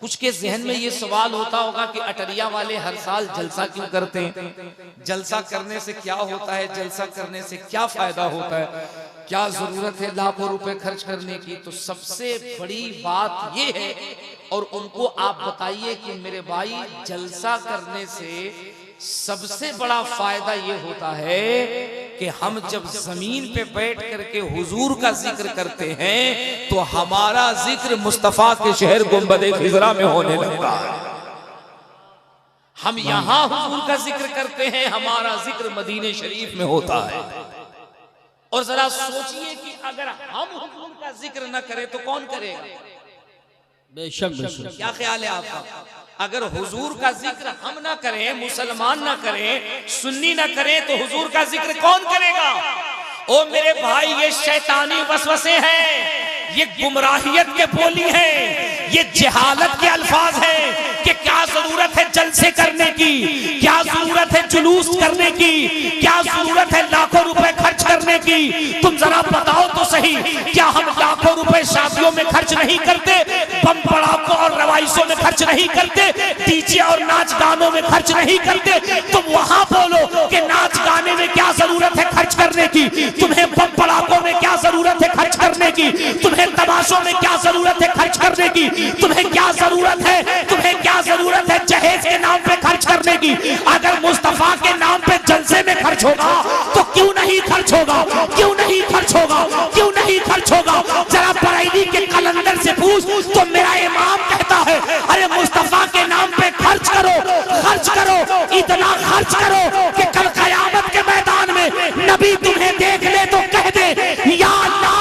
कुछ के जहन में ये सवाल होता होगा कि अटरिया वाले हर साल जलसा क्यों करते हैं, जलसा करने से क्या होता है, जलसा करने से क्या फायदा होता है, क्या जरूरत है लाखों रुपए खर्च करने की। तो सबसे बड़ी बात ये है, और उनको आप बताइए कि मेरे भाई जलसा करने से सबसे बड़ा फायदा ये होता है कि हम जब जमीन पे बैठ करके हुजूर का जिक्र करते हैं तो हमारा जिक्र मुस्तफा के शहर गुंबदे खिजरा में होने लगता है। हम यहां हुजूर का जिक्र करते हैं, हमारा जिक्र मदीने शरीफ में होता है। और जरा सोचिए कि अगर हम हुजूर का जिक्र न करें तो कौन करेगा? बेशक बेशक। क्या ख्याल है आपका? अगर हुजूर का जिक्र हम ना करें, मुसलमान ना करें, सुन्नी ना करें, तो हुजूर का जिक्र कौन करेगा? ओ मेरे भाई, ये शैतानी वसवसे हैं, ये गुमराहियत के बोली हैं, ये जहालत के अल्फाज हैं कि क्या जरूरत है जलसे करने की, क्या जरूरत है जुलूस करने की, क्या जरूरत है लाखों रुपए खर्च करने की। तुम जरा बताओ तो सही, क्या हम लाखों रुपए शादियों में खर्च नहीं करते, बम पड़ाकों और रवाइशों में खर्च नहीं करते, डीजे और नाच गानों में खर्च नहीं करते? तुम वहां बोलो कि नाच गाने में क्या जरूरत है खर्च करने की, तुम्हें बम पड़ाकों में क्या जरूरत है खर्च करने की, तुम्हें तमाशों में क्या जरूरत है खर्च करने की, तुम्हें क्या जरूरत है, तुम्हें क्या जरूरत है जहेज के नाम पे खर्च करने की। अगर मुस्तफा के नाम पे जलसे में खर्च होगा तो क्यों नहीं खर्च होगा, क्यों नहीं खर्च होगा, क्यों नहीं खर्च होगा? जरा बरेली के कलंदर से पूछ तो मेरा इमाम कहता है अरे मुस्तफा के नाम पे खर्च करो, खर्च करो, इतना खर्च करो कि कल कयामत के मैदान में नबी तुम्हें देख ले तो कह दे या अल्लाह,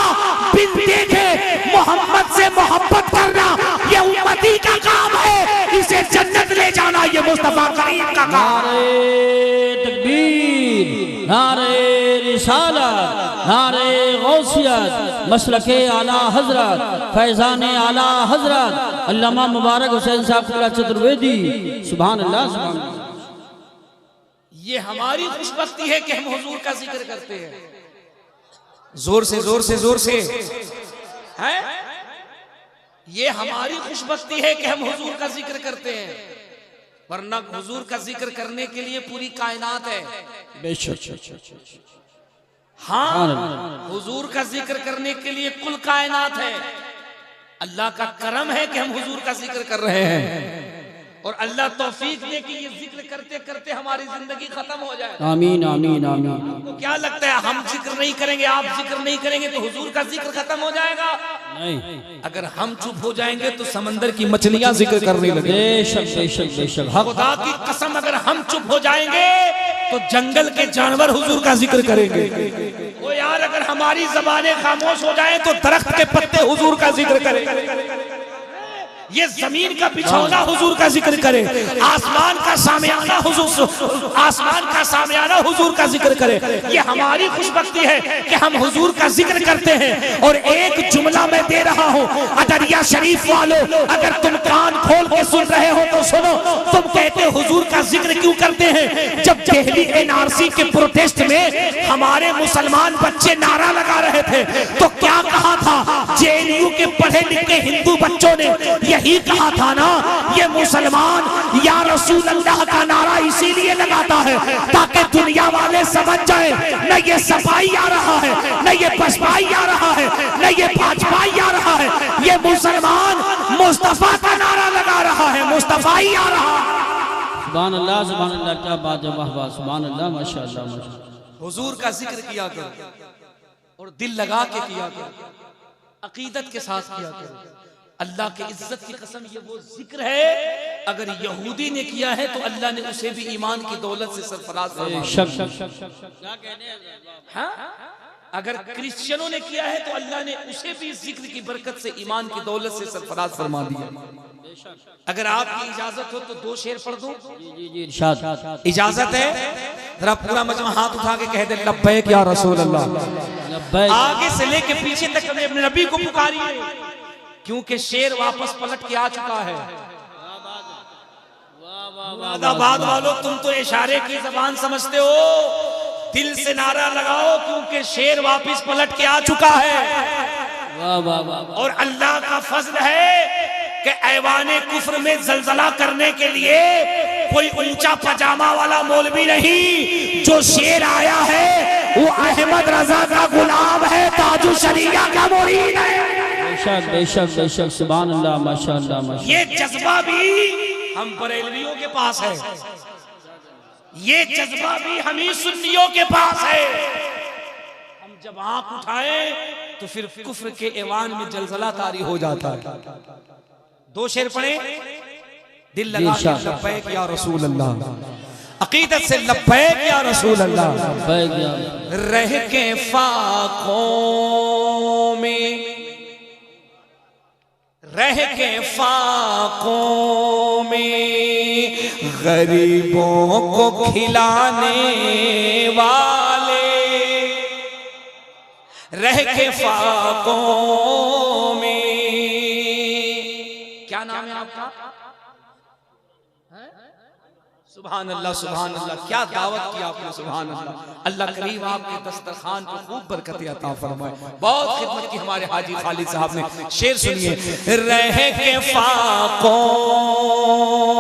बिन देखे मोहम्मद से मोहब्बत करना ये उम्मती का काम है, इसे जन्नत ले जाना ये मुस्तफा करीम का काम। नारे तकबीर, नारे रिसालत, नारे गौसियत, मसलके आला हजरत, फैजाने आला हजरत अल्लामा मुबारक हुसैन साहब क़िबला चतुर्वेदी। सुभान अल्लाह, सुभान अल्लाह। ये हमारी खुशबख्ती है कि हम हुजूर का जिक्र करते हैं। जोर से जोर से जोर से है, ये हमारी खुशबख्ती है कि हम हुजूर का जिक्र करते हैं, वरना हुजूर का जिक्र करने के लिए पूरी कायनात है। बेशक। हाँ, हुजूर का जिक्र करने के लिए कुल कायनात है। अल्लाह का करम है कि हम हुजूर का जिक्र कर रहे हैं, और अल्लाह तौफीक दे कि ये जिक्र करते करते हमारी जिंदगी खत्म हो जाए। आमीन आमीन आमीन। आपको क्या लगता है हम जिक्र नहीं करेंगे, आप जिक्र नहीं करेंगे तो हुजूर का जिक्र खत्म हो जाएगा? नहीं। अगर हम चुप हो जाएंगे तो समंदर की मछलियां जिक्र करने लगेंगी। बेशक बेशक बेशक। खुदा की कसम, अगर हम चुप हो जाएंगे तो जंगल के जानवर हुजूर का जिक्र करेंगे। ओ यार, अगर हमारी जबानें खामोश हो जाएं तो दरख्त के पत्ते हुजूर का जिक्र करेंगे, ये जमीन का बिछौना हुजूर का जिक्र करे, आसमान का सामियाना हुजूर, आसमान का सामियाना हुजूर का जिक्र करे। ये हमारी खुशबख्ती है कि हम हुजूर का जिक्र करते हैं। और एक जुमला मैं दे रहा हूँ, अटरिया शरीफ वालों, अगर तुम कान खोल के सुन रहे हो तो सुनो। तुम कहते हुजूर का जिक्र क्यों करते हैं? जब दिल्ली एनआरसी के प्रोटेस्ट में हमारे मुसलमान बच्चे नारा लगा रहे थे तो क्या कहा था? जेएनयू के पढ़े लिखे हिंदू बच्चों ने यही कहा था ना, ये मुसलमान या रसूल अल्लाह का नारा इसीलिए लगाता है ताकि दुनिया वाले समझ जाए न ये सफाई आ रहा है, न ये बसपाई आ रहा है, न ये भाजपाई आ रहा है, ये मुसलमान मुस्तफा का नारा लगा रहा है, मुस्तफाई आ रहा है। सुभान अल्लाह, सुभान अल्लाह, क्या बात है, वाह वाह, सुभान अल्लाह, माशाअल्लाह माशाअल्लाह। हुजूर का जिक्र किया करो और दिल लगा के किया करो, अकीदत के साथ किया करो। अल्लाह के इज्जत की कसम, ये वो जिक्र है अगर यहूदी ने किया है तो अल्लाह ने उसे भी ईमान की दौलत से सरफराज फरमा दिया। अगर क्रिश्चियनों ने किया है तो अल्लाह ने उसे भी जिक्र की बरकत से ईमान की दौलत से सरफराज फरमा दिया। अगर आपकी इजाजत हो तो 2 शेर पढ़ दूं? इजाजत है? जरा पूरा मजमा हाथ उठा के कह दे लब्बैक या रसूल अल्लाह। आगे से लेके पीछे तक अपने नबी को पुकारिए, क्योंकि शेर वापस पलट के आ चुका है। मुरादाबाद वालों, तुम तो इशारे की जबान समझते हो, दिल से नारा लगाओ क्योंकि शेर वापस पलट के आ चुका है। और अल्लाह का फजल है कि ऐवाने कुफ्र में जलजला करने के लिए कोई ऊंचा पजामा वाला मौलवी नहीं, जो शेर आया है वो अहमद रजा का गुलाम है, ताजु शरीया का मुरीद है। बेशक बेशक बेशक, सुभान अल्लाह, माशाअल्लाह माशाअल्लाह। ये जज्बा भी हम बरेलवियों के पास है, ये जज्बा भी हम ही सुन्नियों के पास है। हम जब आंख उठाए तो फिर कुफ्र के ऐवान में जलजला तारी हो जाता है। दो शेर पढ़े, दिल लगा के लब्बैक या रसूल अल्लाह, अकीदत से लब्बैक या रसूल अल्लाह। रह के फाकों में, रह के फाकों में गरीबों को खिलाने वाले, रह के फाकों में। क्या नाम है आपका? सुभान अल्लाह सुभान अल्लाह, क्या दावत की आपने, सुभान अल्लाह। अल्लाह करीम आपके दस्तरखान को खूब बरकत अता फरमाए। बहुत खिदमत की हमारे हाजी खालिद साहब ने। शेर सुनिए, रह के फाकों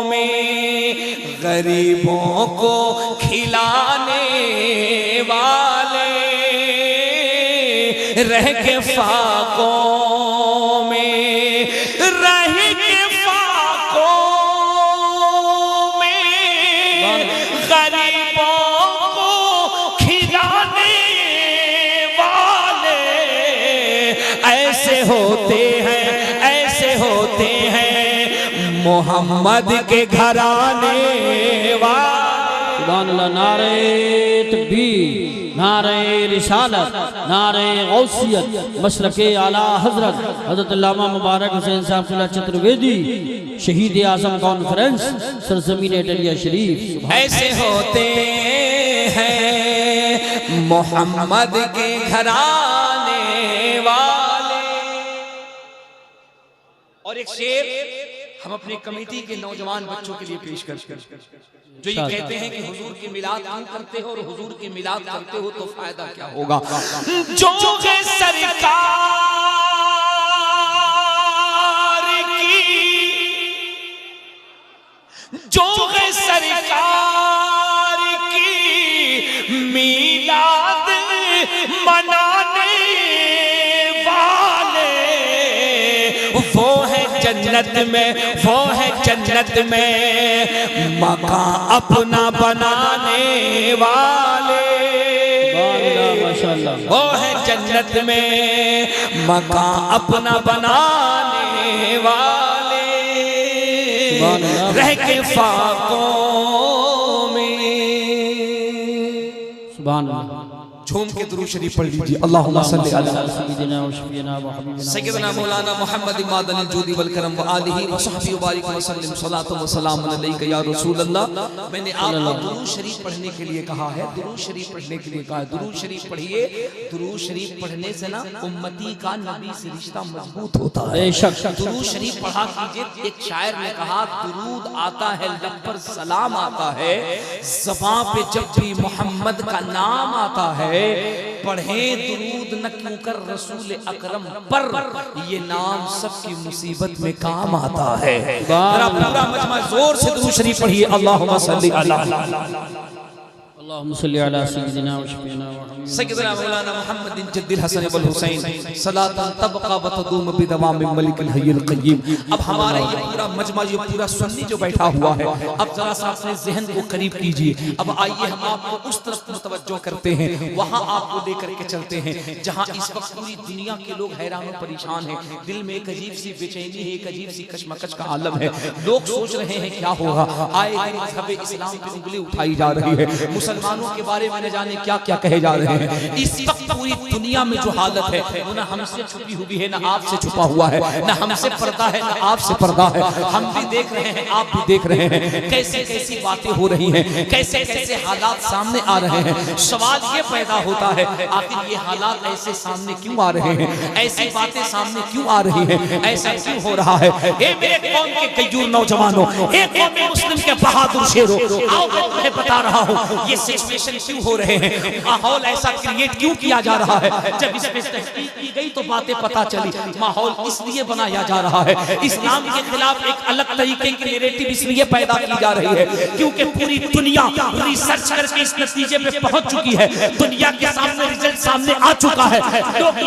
में गरीबों को खिलाने वाले, रह के फाकों में, रह के फाकों में गरीबों को खिलाने वाले, ऐसे होते हैं, ऐसे होते हैं मोहम्मद के घराने वाले। सुभान अल्लाह। नारे तकबीर, नारे रिसालत, नारे गौसियत, मसलके आला हजरत हजरत अल्लामा मुबारक हुसैन साहब चतुर्वेदी, शहीद आजम कॉन्फ्रेंस, सरजमीन अटलिया शरीफ। ऐसे होते हैं मोहम्मद के घराने वाले। और एक शेर हम अपनी कमेटी के नौजवान बच्चों के लिए पेश करते हैं, जो ये कहते हैं कि हुजूर की मिलाद क्यों करते हो, और हुजूर की मिलाद करते हो तो फायदा क्या होगा। जो सरकार की, जो सरकार की मिलाद मनाने वाले, वो है जन्नत में, वो है जन्नत में मकान अपना बनाने वाले। वो है जन्नत में मकान अपना बनाने वाले, रह के फाकों में। सुभान अल्लाह। झूम के दुरूद शरीफ पढ़ लीजिए। अल्लाहुम्मा सल्ली अला सय्यिदिना व शफीना व हबीबिना सय्यिदना मौलाना मोहम्मद इमादल जूदी वल करम व आलिहि व सहबी व बारिक व सल्लम सलातो व सलाम अलैका या रसूल अल्लाह। मैंने आपको दुरूद शरीफ पढ़ने के लिए कहा है, दुरूद शरीफ पढ़ने के लिए कहा है। दुरूद शरीफ पढ़िए, दुरूद शरीफ पढ़ने से ना उम्मती का नबी से रिश्ता मजबूत होता है। बेशक दुरूद शरीफ पढ़ा कीजिए। एक शायर ने कहा, दुरूद आता है लब पर सलाम आता है, ज़बां पे जब भी मोहम्मद का नाम आता है, पढ़े दुरूद न क्यों कर रसूल अकरम पर, ये नाम सबकी मुसीबत में काम आता है। जरा पूरा मजमा जोर से दुरूद शरीफ पढ़िए। अल्लाहुम्मा सल्ली अला अल्लाहुम्मा सल्ली अला सय्यिदिना व शफीना व हबीबिना सय्यदना मौलाना मोहम्मद जद्दिल हसन वल हुसैन सलातन तबका व तदूम बिदवाम मलिकल हय्युल क़य्यूम। अब हमारा ये पूरा मजमा, ये पूरा सुन्नी जो बैठा हुआ है, अब जरा सा अपने ज़हन को करीब कीजिए। अब आइए हम आपको उस तरफ मुतवज्जो करते हैं, वहाँ आपको लेकर के चलते हैं जहाँ इस वक्त पूरी दुनिया के लोग हैरान और परेशान हैं। दिल में एक अजीब सी बेचैनी है, एक अजीब सी कशमकश का आलम है। लोग सोच रहे हैं क्या होगा। आए दिन मज़हब इस्लाम पे उंगली उठाई जा रही है, मुसलमानों के बारे में न जाने क्या क्या कहे जा रहे हैं। इस वक्त पूरी दुनिया में जो हालत है वो न हमसे छुपी हुई है, न आपसे छुपा हुआ है, न हमसे पर्दा है, न आपसे पर्दा है। हम भी देख रहे हैं, आप भी देख रहे हैं, कैसे कैसी बातें हो रही हैं, कैसे कैसे हालात सामने आ रहे हैं। सवाल ये पैदा होता है, आखिर ये हालात ऐसे सामने क्यों आ रहे हैं, ऐसी बातें सामने क्यों आ रही हैं, ऐसा क्यों हो रहा है। ए मेरे कौम के कय्यूर नौजवानों, एक कौम मुस्लिम के बहादुर शेरों, आओ मैं तुम्हें बता रहा हूँ, ये सिचुएशन क्यों हो रहे हैं, माहौल ऐसा क्रिएट क्यों किया जा रहा है। जब इस पे तहकीक की गई तो बातें पता चली, माहौल इसलिए बनाया जा रहा है, इस्लाम के खिलाफ एक अलग तरीके की नैरेटिव इसलिए पैदा की जा रही है क्योंकि पूरी दुनिया रिसर्च करके इस नतीजे पे पहुंच चुकी है, दुनिया के सामने रिजल्ट सामने आ चुका है, लोग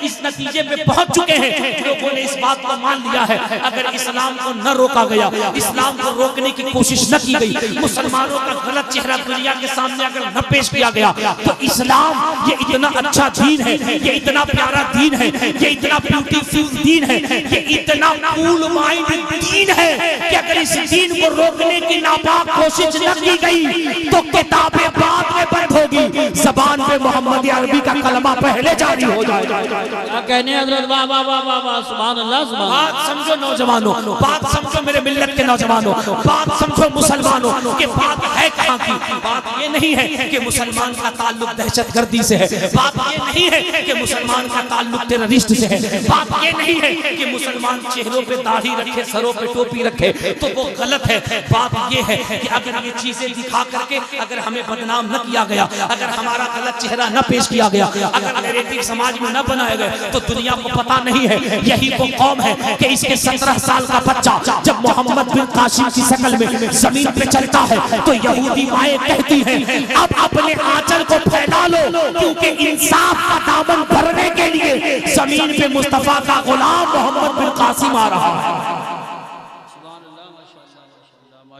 इस नतीजे पे पहुंच चुके हैं, लोगों ने इस बात को मान लिया है अगर इस्लाम को न रोका गया, इस्लाम को रोकने की कोशिश न की गई, मुसलमानों का गलत चेहरा दुनिया के सामने अगर न पेश किया गया तो इस्लाम ये इतना अच्छा दीन है, ये इतना प्यारा दीन है, ये इतना ब्यूटीफुल दीन है, ये इतना कूल माइंड दीन है कि अगर इस दीन को रोकने की नापाक कोशिश न की गई तो किताबें बाद में बंद होगी, जबान पे मोहम्मद अरबी का कलमा पहले जारी हो जाएगा। क्या कहने हजरत, वाह वाह वाह वाह वाह, सुभान अल्लाह, सुभान। बात समझो नौजवानों, बात समझो मेरे मिल्लत के नौजवानों, बात समझो मुसलमानों कि बात है कहाँ की। बात ये नहीं है कि मुसलमान का ताल्लुक दहशतगर्दी से है, बात ये नहीं है कि मुसलमान का ताल्लुक टेररिस्ट से है, बात ये नहीं है कि मुसलमान चेहरों पे दाढ़ी रखे, सरों पे टोपी रखे तो वो गलत है। बात ये है कि अगर ये चीजें दिखा करके अगर हमें बदनाम न किया गया, अगर हमारा गलत चेहरा न पेश किया गया, अगर नैरेटिव समाज में न बनाए गए तो दुनिया को पता नहीं है। यही वो कौम है कि इसके 17 साल का बच्चा जब मोहम्मद बिन कासिम की शक्ल में जमीन पे चलता है तो यहूदी माएं कहती हैं अब अपने आंचल को फैला लो क्योंकि इंसाफ का दामन भरने के लिए जमीन पे मुस्तफा का गुलाम मोहम्मद बिन कासिम आ रहा है।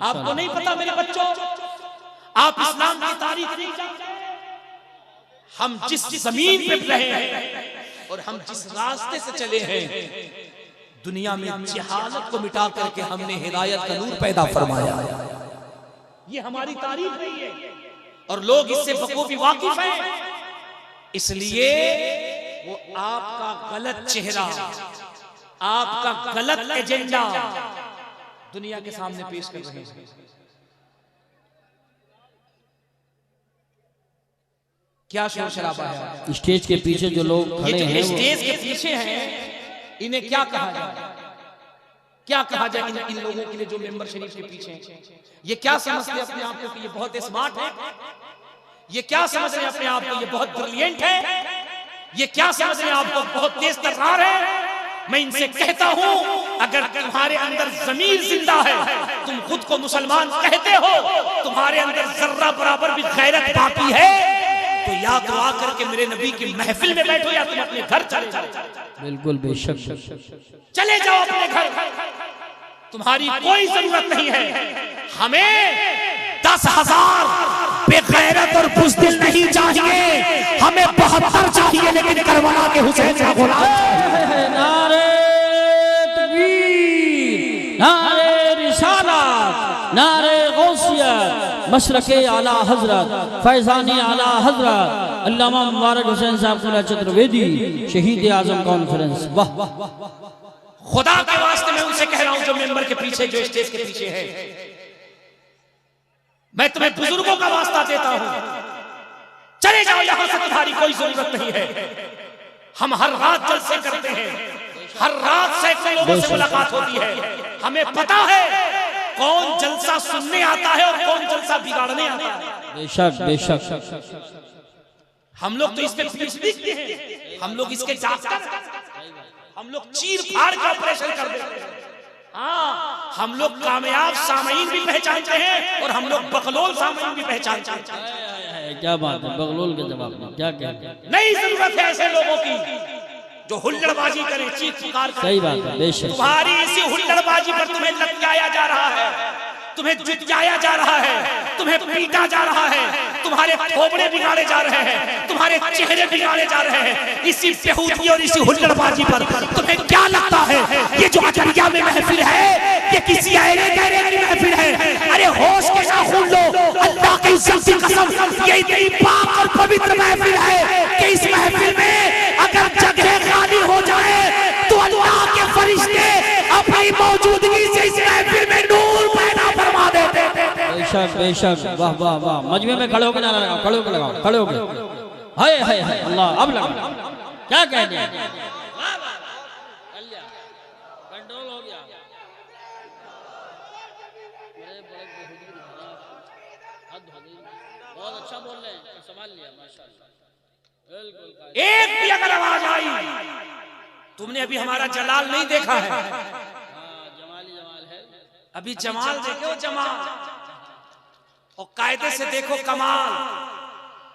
आपको नहीं पता मेरे बच्चों, आप इस्लाम की तारीख नहीं जानते। हम जिस जमीन पे रहे हैं और हम जिस रास्ते से चले हैं, दुनिया में जहालत को मिटा करके हमने हिदायत का नूर पैदा फरमाया। ये हमारी तारीख नहीं है और लोग इससे बखूबी वाकिफ हैं। इसलिए वो आपका गलत चेहरा, आपका गलत एजेंडा दुनिया के सामने पेश कर रहे हैं। क्या शोर शराबा है स्टेज के पीछे जो लोग खड़े हैं, ये स्टेज के पीछे हैं, इन्हें क्या कहा जाए, क्या कहा जाए इन लोगों के लिए जो मेंबर शरीफ के पीछे हैं? ये क्या समझते हैं अपने आप को कि ये बहुत स्मार्ट है? ये क्या समझ रहे हैं अपने आप को ये बहुत ब्रिलियंट है? ये क्या समझ रहे हैं आपको बहुत तेज तर्रार है? मैं इनसे कहता हूं अगर तुम्हारे अंदर ज़मीर जिंदा है, तुम खुद को मुसलमान कहते हो, तुम्हारे अंदर जर्रा बराबर भी गैरत बाकी है तो या तो आकर के मेरे नबी की महफिल में बैठो या तुम अपने घर चले जाओ। बिल्कुल बेशक चले जाओ अपने घर, तुम्हारी कोई जरूरत नहीं है। हमें 10,000 बेगैरत और बुज़दिल नहीं चाहिए, हमें 72 चाहिए लेकिन करबला के हुसैन का गुलाम। नारे तकबीर, नारे रिसालत, नारे गौसियत, मशरके आला हजरत, फैजानी आला हजरत अल्लामा मुबारक हुसैन साहब कुला चतुर्वेदी शहीद आजम कॉन्फ्रेंस। वाह खुदा के वास्ते मैं उनसे कह रहा हूं जो मेंबर के पीछे, जो स्टेज के पीछे है, मैं तुम्हें बुजुर्गों का वास्ता देता हूं, चले जाओ यहां से, तुम्हारी कोई जरूरत नहीं है। हम हर रात जलसे करते हैं, हर रात सैकड़ों लोगों से मुलाकात होती है, हमें पता है कौन जलसा सुनने आता है और कौन जलसा बिगाड़ने आता है। बेशक बेशक हम लोग तो इस पे लिखते हैं, हम लोग इसके डॉक्टर, हम लोग चीर फाड़ का ऑपरेशन कर देते हैं। हाँ, हम लोग कामयाब सामईन भी पहचानते हैं और हम लोग बकलोल सामईन भी पहचानते हैं। क्या बात है, बकलोल के जवाब में क्या कहते हैं? नहीं जरूरत है ऐसे लोगों की जो हुल्लड़बाजी करे, चीख पुकार करे। सही बात है, बेशक। तुम्हारी इसी हुल्लड़बाजी पर तुम्हें लटकाया जा रहा है, तुम्हें जुटाया जा रहा है, तुम्हें पीटा जा रहा है, तुम्हारे थोबड़े बिगाड़े जा रहे हैं, तुम्हारे चेहरे बिगाड़े जा रहे हैं, इसी बेहूदगी और इसी हुल्लड़बाजी पर। तुम्हें क्या लगता है ये जो अजरिया में महफिल है ये किसी ऐरे गैरे की महफिल है? अरे होश के साथ सुन लो, अल्लाह की इज्जत की कसम, ये इतनी पाक और पवित्र महफिल है कि इस महफिल में अगर जगह खाली हो जाए तो अल्लाह के फरिश्ते अपनी मौजूदगी से इस महफिल में नूर पैदा फरमा देते। बेशक बेशक, वाह वाह वाह। मजमे में खड़े होकर नारा लगाओ, खड़े होकर लगाओ, खड़े होकर। हाय हाय हाय, अल्लाह अब लगा। क्या कहते हैं? कंट्रोल हो गया। बहुत अच्छा बोल रहे हैं, संभाल लिया माशाल्लाह। बिल्कुल एक भी अगर आवाज आई, तुमने अभी हमारा जलाल नहीं देखा है, जमाली जमाल है। अभी जमाल देखो जमाल, और कायदे से देखो कमाल।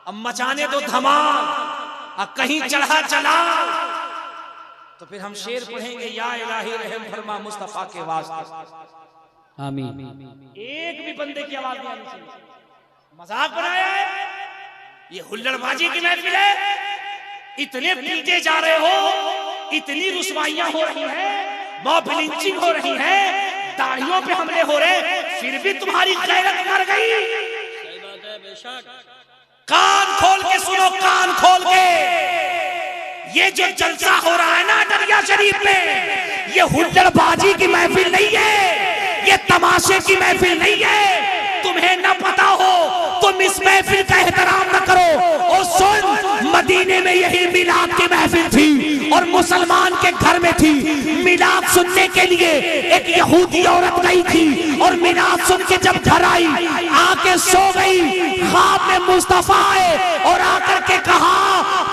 अब मचाने दो धमाल, अब कहीं चढ़ा चला तो फिर हम शेर पढ़ेंगे, या इलाही रहम फरमा मुस्तफा के वास्ते आमीन। एक भी बंदे की आवाज नहीं आनी चाहिए। मजाक बनाया है, ये हुल्लड़बाजी की महफिल है। इतने पीटे जा रहे हो, इतनी रुसवाइयां हो रही हैं, मॉब लिंचिंग हो रही है, दाढ़ियों पे हमले हो रहे, फिर भी तुम्हारी गैरत मर गई। सही बात है, बेशक। कान खोल के सुनो, कान खोल के। ये जो जलसा हो रहा है ना दरिया शरीफ में, ये हुल्लड़बाजी की महफिल नहीं है, ये तमाशे की महफिल नहीं है। तुम्हें न पता हो, तुम इस महफिल का एहतराम न करो। और सुन, मदीने में यही मिलाद की महफिल थी और मुसलमान के घर में थी। मिलाद सुनने के लिए एक यहूदी औरत गई थी और मिलाद सुन के जब घर आई, आके सो गई। ख्वाब में मुस्तफा आए और आकर के कहा,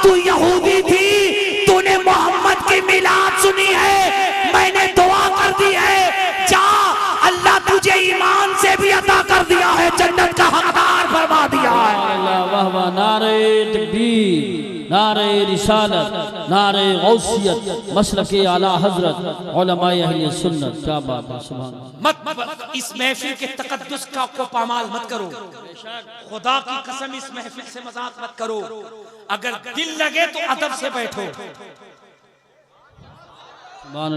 तू यहूदी थी, तूने मोहम्मद की मिलाद सुनी है, मैंने दुआ कर दी है, जा अल्लाह तुझे ईमान से भी अता कर दिया है, जन्नत का हकदार फरमा दिया है। वाह वाह, नारे तकबीर, नारे रिसालत, नारे गौसियत, मसलके आला हजरत, उलमाए अहले सुन्नत। क्या बात है, सुभान अल्लाह। मत इस महफिल के तकद्दुस का को पामाल मत करो। खुदा की कसम, इस महफिल से मजाक मत करो। अगर दिल लगे तो अदब से बैठो,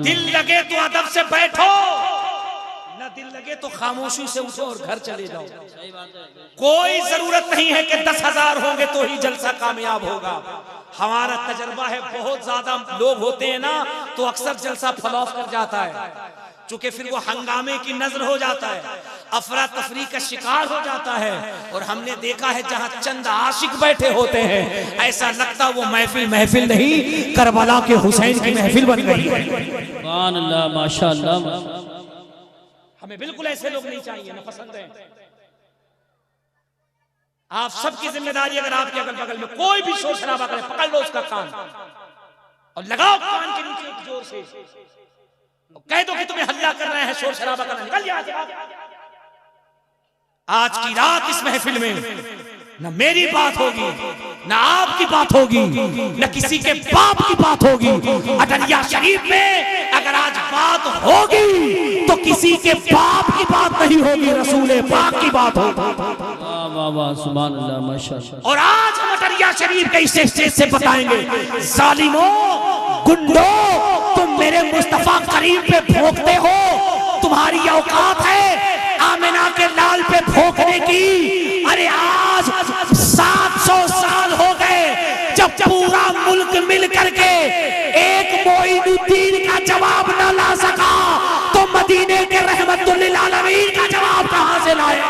दिल लगे तो अदब से बैठो, न दिल लगे तो खामोशी से उठो और घर चले जाओ। कोई जरूरत नहीं है कि 10,000 होंगे तो ही जलसा कामयाब होगा। हमारा तजर्बा है, बहुत ज्यादा लोग होते हैं ना तो अक्सर जलसा फलॉफ कर जाता है, चूंकि फिर वो हंगामे की नजर हो जाता है, अफरा तफरी का शिकार हो जाता है। और हमने देखा है जहां चंद आशिक बैठे होते हैं, ऐसा लगता वो महफिल महफिल नहीं, करबला के हुसैन की महफिल बन गई है। सुभान अल्लाह, माशाअल्लाह। हमें बिल्कुल ऐसे लोग नहीं चाहिए, न पसंद है। आप सबकी जिम्मेदारी, अगर आपके अगल बगल में कोई भी शोर शराबा करे, पकड़ लो उसका कान और लगाओ कान के नीचे एक जोर से, कह दो कि तुम्हें हल्ला कर रहे हैं, शोर शराबा करना, निकल जा। आज की रात इस महफिल में न मेरी बात होगी, न आपकी बात होगी, न किसी के बाप की बात होगी। अटरिया शरीफ में अगर आज बात होगी तो किसी के बाप की बात नहीं होगी, रसूल पाक की बात होगी। वाह वाह, सुभान अल्लाह, माशाअल्लाह। और आज हम अटरिया शरीफ के इस स्टेज से बताएंगे, जालिमों, गुंडों, तुम मेरे मुस्तफा करीम पे भोंकते हो, तुम्हारी औकात है आमिना के लाल पे भोंकने की। अरे आज 700 साल हो गए जब पूरा मुल्क मिल करके एक मोइनुद्दीन का जवाब न ला सका, तो मदीने के रहमतुल्लिल आलमीन का जवाब कहां से लाया?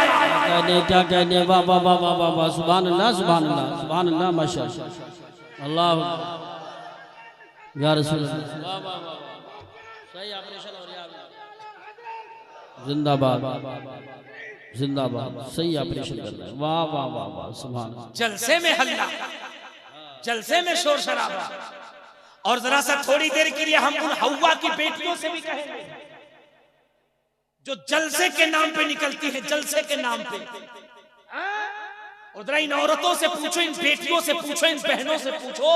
क्या कहने, वाह वाह वाह वाह वाह वाह, सुभान अल्लाह, सुभान अल्लाह, सुभान अल्लाह, माशाअल्लाह, अल्लाह या रसूल अल्लाह। वाह वाह वाह, सही ऑपरेशन हो रहा है, जिंदाबाद जिंदाबाद, सही ऑपरेशन कर रहा है। वाह वाह वाह वाह, सुभान अल्लाह। जलसे में हल्ला, जलसे में शोर शराबा। और जरा सा थोड़ी देर के लिए हम उन हव्वा की बेटियों से भी कहेंगे जो जलसे के नाम पे निकलती है, जलसे के नाम पे। और जरा इन औरतों से पूछो, इन बेटियों से पूछो, इन बहनों से पूछो,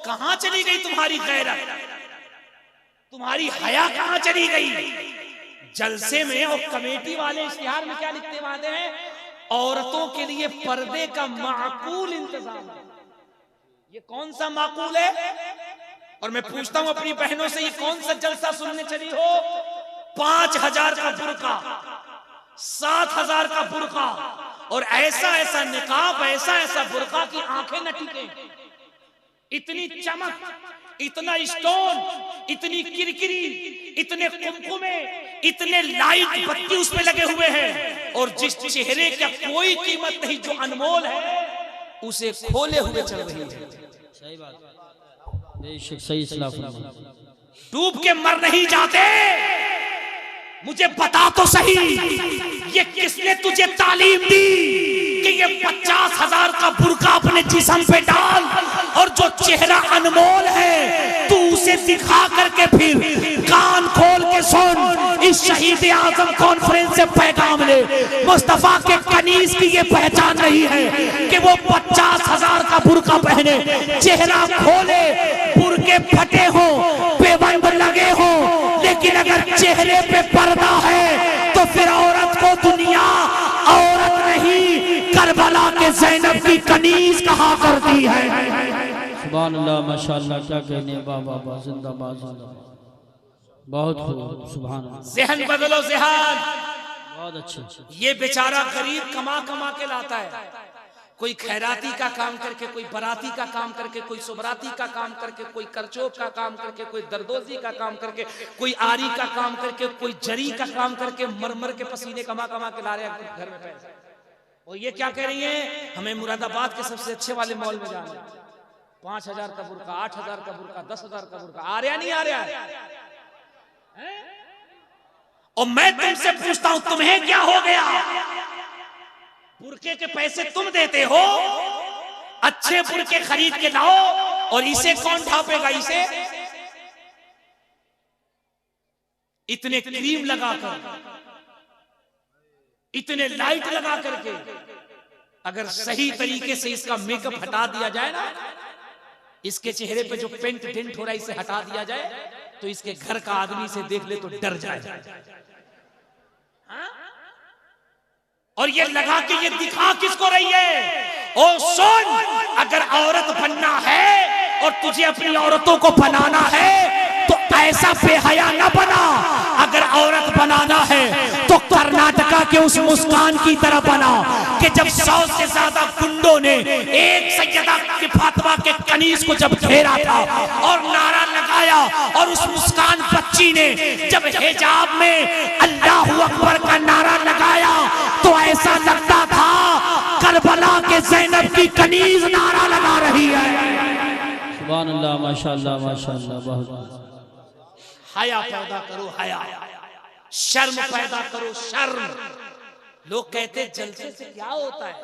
कहां चली गई तुम्हारी गैरत, तुम्हारी हया कहां चली गई? जलसे में और कमेटी वाले इश्तिहार में क्या लिखते वादे हैं? औरतों के लिए पर्दे का माकूल इंतजाम है। ये कौन सा माकूल है? और मैं पूछता हूं अपनी बहनों से, ये कौन सा जलसा सुनने चली हो? 5,000 का बुर्का, 7,000 का बुर्का, और ऐसा ऐसा निकाब, ऐसा ऐसा बुर्का की आंखें न टिके, इतनी चमक, इतना स्टोन, इतनी किरकिरी, इतने कुमकुमे, इतने लाइट बत्ती उसमें लगे हुए हैं, और जिस चेहरे का कोई कीमत नहीं, जो अनमोल है, उसे खोले हुए चल रही है। सही बात, बेशक सही इस्लाह फरमा। डूब के मर नहीं जाते। मुझे बता तो सही, ये किसने तुझे तालीम दी कि ये 50,000 का बुर्का अपने जिस्म पे डाल और जो चेहरा अनमोल है तू उसे दिखा करके फिर कान खोल के सुन। इस शहीद आजम कॉन्फ्रेंस से पैगाम ले, मुस्तफा के कनीज की ये पहचान नहीं है कि वो 50,000 का बुर्का पहने, चेहरा खोले, बुर्के फटे हो, बेबंद लगे हो, लेकिन अगर चेहरे पे पर्दा है तो फिर औरत को दुनिया औरत नहीं करबला के ज़ैनब की कनीज कहा करती है। सुभान अल्लाह, माशाअल्लाह, क्या कहने, वाह वाह वाह, जिंदाबाद जिंदाबाद, बहुत खूब, सुभान अल्लाह। ज़हन बदलो, ज़हन। बहुत अच्छे। ये बेचारा गरीब कमा कमा के लाता है, कोई खैराती का काम करके, कोई बराती का काम करके, कोई सुबराती का काम करके, कोई करचोक का काम करके, कोई दरदोजी का काम करके, कोई आरी का काम करके, कोई जरी का काम करके, मरमर के पसीने कमा कमा के ला रहे हैं घर में पैसा। और ये क्या कह रही है, हमें मुरादाबाद के सबसे अच्छे वाले मॉल में जाना है, 5,000 का बुर्का, 8,000 का बुर्का, 10,000 का बुर्का, आ रहा नहीं आ रहा है? और मैं तुमसे पूछता हूं, तुम्हें क्या हो गया? बुर्के के पैसे तुम देते हो, अच्छे बुर्के खरीद के लाओ, और इसे कौन ढापेगा? इसे इतने क्रीम लगाकर, इतने लाइट लगा करके अगर सही तरीके से इसका मेकअप हटा दिया जाए ना, इसके चेहरे पे जो पेंट डेंट हो रहा है इसे हटा दिया जाए, तो इसके घर का आदमी से देख ले तो डर जाए। और ये लगा के ये दिखा किसको रही है? ओ सुन, अगर औरत बनना है और तुझे अपनी औरतों को बनाना है तो ऐसा बेहया न बना। अगर औरत बनाना है तो कर्नाटका के उस मुस्कान की तरह बना कि जब 100 से ज्यादा गुंडों ने एक सैयदा की फातिमा के कनीज को जब घेरा था और नारा लगाया, और उस मुस्कान बच्ची ने जब हिजाब में अल्लाहू अकबर का नारा लगाया तो ऐसा लगता था करबला के ज़ैनब की कनीज नारा लगा रही है। सुभान अल्लाह, माशाअल्लाह माशाअल्लाह, बहुत। हया पैदा करो, हया, शर्म पैदा करो, शर्म। लोग कहते जलसे से क्या होता है?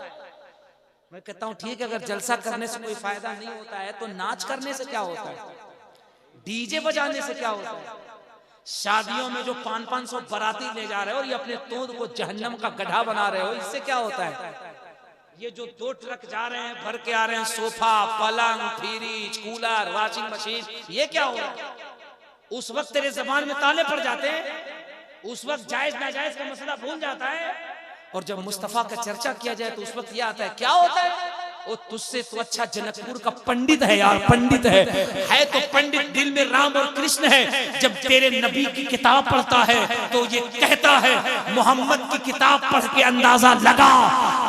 मैं कहता हूं ठीक है, अगर जलसा करने से कोई फायदा नहीं होता है तो नाच करने से क्या होता है? डीजे बजाने से क्या होता है? शादियों में जो 500 बाराती ले जा रहे हो और ये अपने तोंद को जहन्नम का गड्ढा बना रहे हो, इससे क्या होता है? ये जो 2 ट्रक जा रहे हैं, भर के आ रहे हैं, सोफा, पलंग, फ्रिज, कूलर, वॉशिंग मशीन, ये क्या हो रहा है? उस वक्त तेरे ज़बान में ताले पड़ जाते हैं, उस वक्त जायज नाजायज का मसला भूल जाता है, और जब मुस्तफा का चर्चा किया जाए तो उस वक्त यह आता है, क्या होता है? वो तुझसे तो अच्छा जनकपुर का पंडित है यार, पंडित है तो पंडित दिल में राम और कृष्ण है। जब तेरे नबी की किताब पढ़ता है तो ये कहता है मोहम्मद की किताब पढ़ के अंदाजा लगा,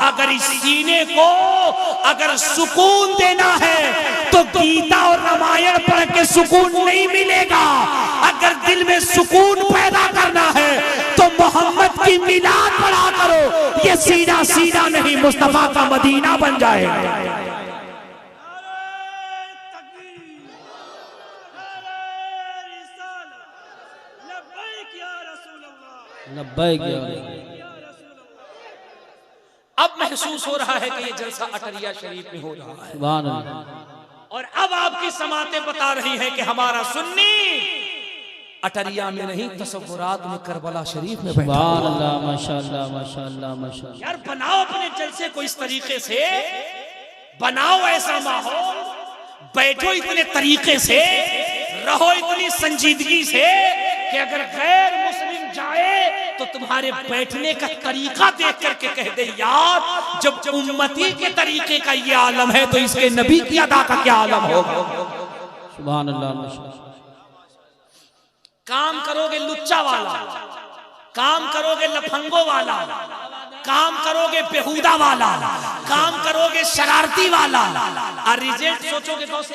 अगर इस सीने को अगर सुकून देना है तो गीता और रामायण पढ़ के सुकून नहीं मिलेगा। अगर दिल में सुकून पैदा करना है तो मोहम्मद की मिलाद पढ़ा करो, ये सीधा सीधा नहीं मुस्तफा का मदीना बन जाएगा। अब महसूस हो रहा है कि ये जलसा अटरिया शरीफ में हो रहा है, सुभान अल्लाह। और अब आपकी समातें बता रही हैं कि हमारा सुन्नी अटरिया में नहीं, तसव्वुरात में करबला शरीफ में बैठा। सुभान अल्लाह, माशाअल्लाह माशाअल्लाह माशाअल्लाह। यार बनाओ अपने जलसे को इस तरीके से, बनाओ ऐसा माहौल, बैठो इतने तरीके से, रहो इतनी संजीदगी से कि अगर गैर मुस्लिम जाए तो तुम्हारे बैठने का तरीका देख करके कह दे, यार जब उम्मती के तरीके का ये आलम है तो इसके नबी की अदा का क्या आलम होगा। सुभान अल्लाह, माशाअल्लाह। काम करोगे लुच्चा वाला, काम करोगे लफंगो वाला, काम करोगे बेहुदा वाला, काम करोगे शरारती वाला, और रिजल्ट सोचोगे तो से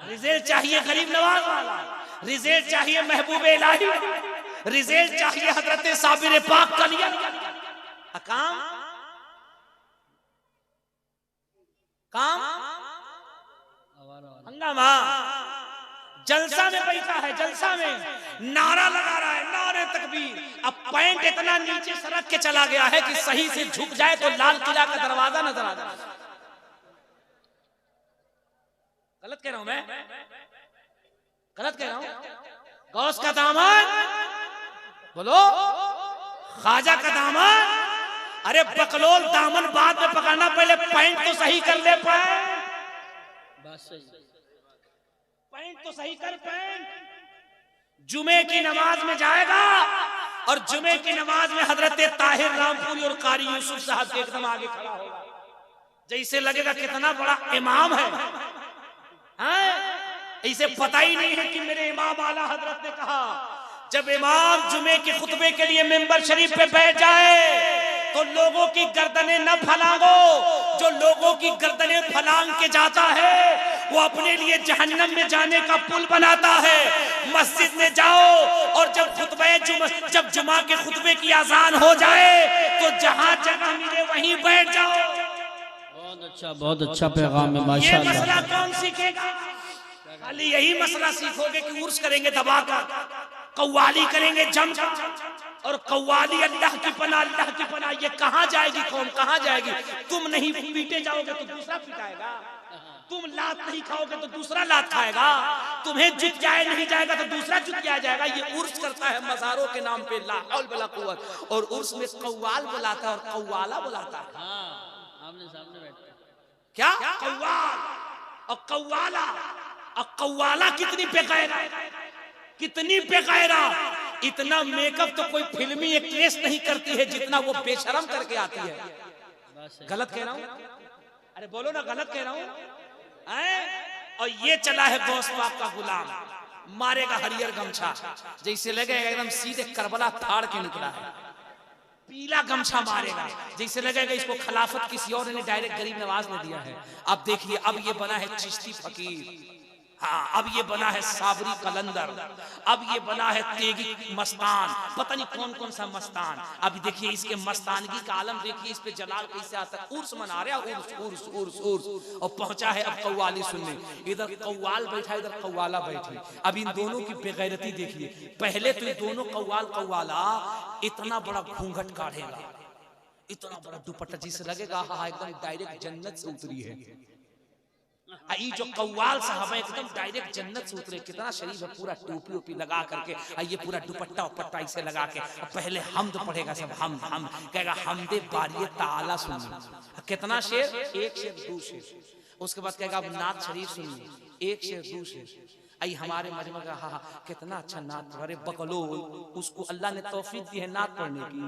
रिजल्ट चाहिए गरीब नवाज वाला, रिजल्ट चाहिए महबूब इलाही, रिजल्ट चाहिए हजरत साबिर पाक का लिया काम, काम हंगामा। जलसा में बैठा है, जलसा में नारा लगा रहा है, नारे तकबीर। अब पैंट इतना नीचे सरक के चला गया है कि सही से झुक जाए तो लाल किला का दरवाजा नजर आ जाए। गलत कह रहा हूं मैं, गलत कह रहा हूं। गौस का दामन बोलो, ख्वाजा का दामन। अरे बकलोल दामन बाद में पकड़ना, पहले पैंट तो सही कर ले। पैंट तो सही कर। पैंट जुमे की नमाज में जाएगा और जुमे की नमाज में हजरत ताहिर रामपुरी और कारी यूसुफ साहब के एकदम आगे खड़ा होगा, जैसे लगेगा कितना बड़ा इमाम है। इसे पता ही नहीं है कि मेरे इमाम आला हजरत ने कहा, जब इमाम जुमे के खुतबे के लिए मेंबर शरीफ पे बैठ जाए तो लोगों की गर्दनें न फलांगो। जो लोगों की गर्दनें फलांग के जाता है वो अपने लिए जहन्नम में जाने का पुल बनाता है। मस्जिद में जाओ और जब जुमा के खुतबे की अजान हो जाए तो जहां जगह मिले वहीं बैठ जाओ। बहुत अच्छा पैगाम है माशाअल्लाह। ये मसला कौन सीखेगा? खाली यही मसला सीखोगे कि उर्स करेंगे दबाकर, कव्वाली करेंगे जम, और कव्वाली अल्लाह की पनाह, अल्लाह की पनाह। ये कहां जाएगी कौम, कहां जाएगी? तुम नहीं पीटे जाओगे तो दूसरा पिटाएगा, तुम लात नहीं खाओगे तो दूसरा लात खाएगा, तुम्हें जुत जाए नहीं जाएगा तो दूसरा जुत जाया जाएगा। ये उर्स करता है मज़ारों के नाम पे, ला हौल वला कुव्वत। और उर्स में कव्वाल बुलाता है और कव्वाला बुलाता है। सामने बैठे क्या कव्वाल और कव्वाला। और कव्वाला कितनी बेकायदा, कितनी बेकायदा। इतना मेकअप तो कोई फिल्मी एक्ट्रेस नहीं करती है जितना वो बेशरम करके आती है। गलत कह रहा हूं? अरे बोलो ना, गलत कह रहा हूं? और ये चला है गौस पाक का गुलाम, मारेगा हरियर गमछा, जैसे लगेगा एकदम सीधे करबला फाड़ के निकला है। पीला गमछा मारेगा जैसे लगेगा इसको खिलाफत किसी और ने डायरेक्ट गरीब नवाज ने दिया है। अब देखिए, अब ये बना है चिश्ती फकीर, हाँ, अब ये बना है साबरी कलंदर, अब ये बना है तेगी मस्तान, पता नहीं कौन कौन सा मस्तान। अभी देखिए इसके मस्तानगी का आलम देखिए, इस पे जलाल कैसे आता है। उर्स मना रहा है, उर्स उर्स उर्स उर्स, और पहुंचा है अब कव्वाली सुनने। इधर कव्वाल बैठा, इधर कव्वाला बैठी। अब इन दोनों की बेगैरती देखिए। पहले तो ये दोनों कव्वाल कव्वाला इतना बड़ा घूंघट काढ़ेगा, इतना बड़ा दुपट्टा, जिससे लगेगा हाँ एकदम डायरेक्ट जन्नत से उतरी है। जो कव्वाल साहब है एकदम डायरेक्ट जन्नत से उतरे, कितना शरीफ है, पूरा टोपी ओपी लगा करके, ये पूरा दुपट्टा उपट्टा इसे लगा के पहले हमद पढ़ेगा सब, हम कहेगा हमदे बारिये ताला सुनिए। कितना शेर? एक शेर, दो शेर। उसके बाद कहेगा अब नात शरीफ सुनिए, एक शेर, दो शेर। आई हमारे मजमा का हाँ कितना अच्छा नात। अरे बकलोल, उसको अल्लाह ने तौफीक दी है नात पढ़ने की,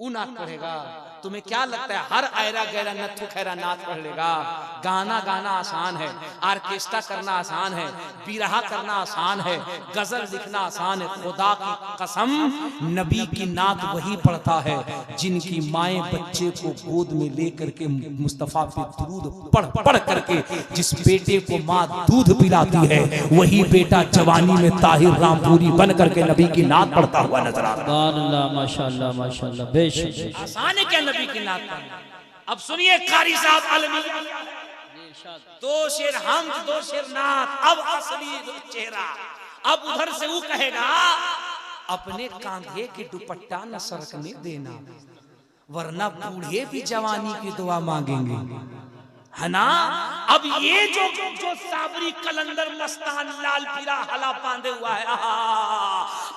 वो नात पढ़ेगा। तुम्हें क्या लगता है हर आयरा गैरा नथु खैरा नात पढ़ लेगा? गाना गाना आसान है, ऑर्केस्ट्रा करना आसान है, बिरहा करना आसान है, गजल लिखना आसान है। खुदा की कसम, नबी की नात वही पढ़ता है जिनकी माएं बच्चे को गोद में लेकर के मुस्तफा पे दुरूद पढ़ पढ़ करके, जिस बेटे को माँ दूध पिलाती है वही बेटा जवानी में ताहिर रामपुरी बन करके नबी की नात पढ़ता हुआ नजर आ रहा है। माशाअल्लाह माशाअल्लाह, आसान है क्या नबी की नात पढ़ना? अब सुनिए कारी साहब अलमी, दो शेर हम, दो शेर नात। अब असली चेहरा, अब उधर से वो कहेगा अपने कांधे के दुपट्टा न सरकने देना, वरना बूढ़े भी जवानी की दुआ मांगेंगे, है ना। अब ये जो साबरी कलंदर मस्तान लाल पीला हला बांधे हुआ है,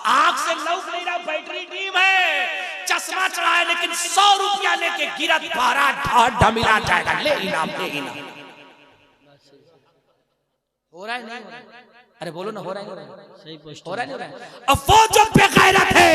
आग से लौट नहीं रहा, बैटरी टीम है, चश्मा चढ़ाया लेकिन 100 रुपया लेके गिरत भारा ढा मिला जाएगा। ले इनाम, ले इनाम। हो रहा है नहीं हो रहा है? अरे बोलो ना, हो रहा है नहीं हो रहा है? सही पोस्ट हो रहा है नहीं हो रहा है? अब वो जो बेगैरत है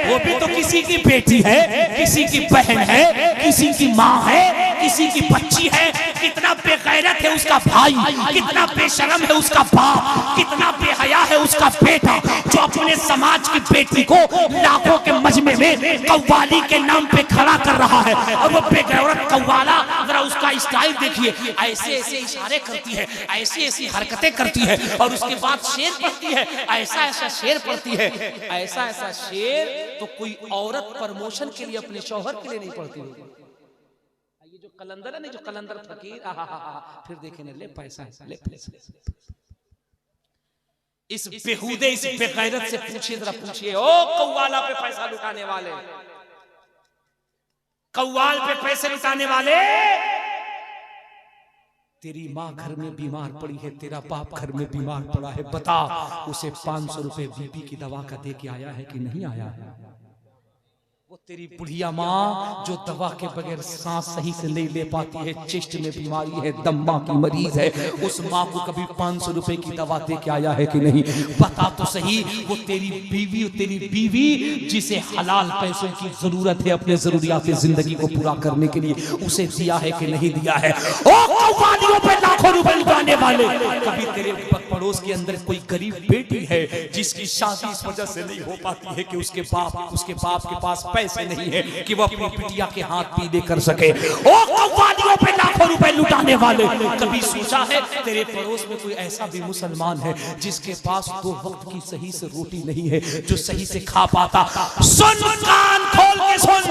वो भी तो किसी की बेटी है, किसी की बहन है, किसी की माँ है, किसी की बच्ची है। कितना बेगैरत है उसका भाई, कितना बेशरम है उसका बाप, कितना बेहया है उसका बेटा, जो अपने समाज की बेटी को लाखों के मजमे में कव्वाली के नाम पे खड़ा कर रहा है। और वो बेगैरत कव्वाला, जरा उसका स्टाइल देखिए, ऐसे ऐसे इशारे करती है, ऐसी ऐसी हरकतें करती है, और उसके बाद शेर पढ़ती है, ऐसा ऐसा शेर पढ़ती है, ऐसा ऐसा शेर तो कोई औरत प्रमोशन के लिए अपने शौहर के लिए नहीं पढ़ती होगी। ये जो कलंदर है ना, जो कलंदर फकीर, फिर देखे ना, ले पैसा, ले पैसा। इस बेहूदे, इस बेगैरत से पूछिए, जरा पूछिए, ओ कव्वाला पे पैसा लुटाने वाले, कव्वाल पे पैसे लुटाने वाले, तेरी माँ घर में बीमार पड़ी है, तेरा बाप घर में बीमार पड़ा है, बता उसे 500 रुपए बीपी की दवा का दे के आया है कि नहीं आया है? वो तेरी बुढ़िया माँ जो दवा के बगैर सांस सही से नहीं ले पाती है, चेस्ट में बीमारी है, दम्मा की मरीज है, उस माँ को कभी 500 रुपए की दवा दे के आया है कि नहीं? बता तो सही। वो तेरी बीवी जिसे हलाल पैसों की जरूरत है अपने जरूरियात जिंदगी को पूरा करने के लिए, उसे दिया है कि नहीं दिया है? ओ कव्वालियों पे लाखों रुपए लुटाने वाले, कभी तेरे पड़ोस के अंदर कोई गरीब बेटी है जिसकी शादी इस वजह से नहीं हो पाती है कि उसके बाप के पास पैसे नहीं है कि वो अपनी बिटिया के हाथ पीले कर सके? ओ कव्वालियों पे लाखों रुपए लुटाने वाले, कभी सोचा है तेरे पड़ोस में कोई ऐसा भी मुसलमान है जिसके पास 2 वक्त की सही से रोटी नहीं है, जो सही से खा पाता? सुन, कान खोल के सुन,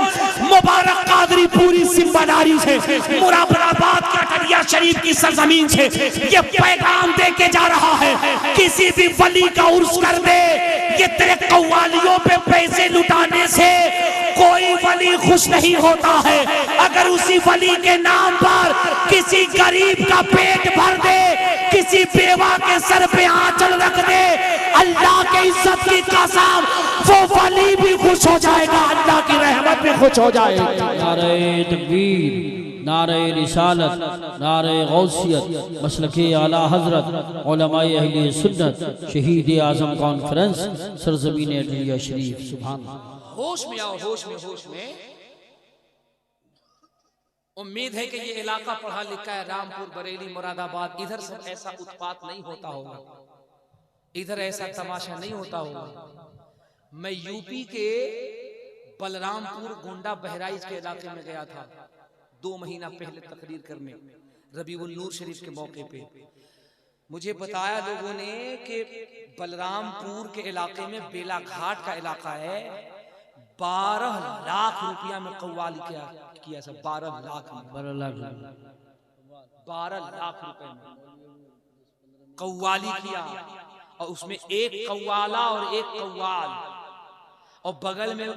मुबारक कादरी पूरी जिम्मेदारी से मुरादाबाद के अटरिया शरीफ की सरजमीन से ये पैगाम दे के जा रहा है, किसी भी वली का उर्स कर दे, ये तेरे कव्वालियों पे पैसे लुटाने से कोई वली खुश नहीं होता है। अगर उसी वली के नाम पर किसी गरीब का पेट भर दे, किसी बेवा के सर पे आंचल रख दे, अल्लाह के इज्जत की कसम वो वली भी खुश हो जाएगा, अल्लाह की रहमत भी खुश हो जाएगा। नारे तकबीर, नारे रिसालत, नारे गौसियत, मसलके आला हजरत, उलमाए अहले सुन्नत, शहीद आजम कॉन्फ्रेंस, सरजमीन अटरिया शरीफ। सुभान अल्लाह। होश में आओ, होश में। उम्मीद है कि ये इलाका पढ़ा लिखा है, रामपुर, बरेली, मुरादाबाद, इधर सब ऐसा उत्पात नहीं होता होगा, इधर ऐसा तमाशा नहीं होता होगा। मैं यूपी के बलरामपुर, गोंडा, बहराइच के इलाके में गया था 2 महीना पहले तकरीर करने, रबीउल नूर शरीफ के मौके पे। मुझे बताया लोगों ने कि बलरामपुर के इलाके में बेला घाट का इलाका है, 12 लाख रुपया में कव्वाली किया सब, 12 लाख रुपए में कव्वाली किया, और उसमें एक कव्वाला और एक कव्वाल, और बगल में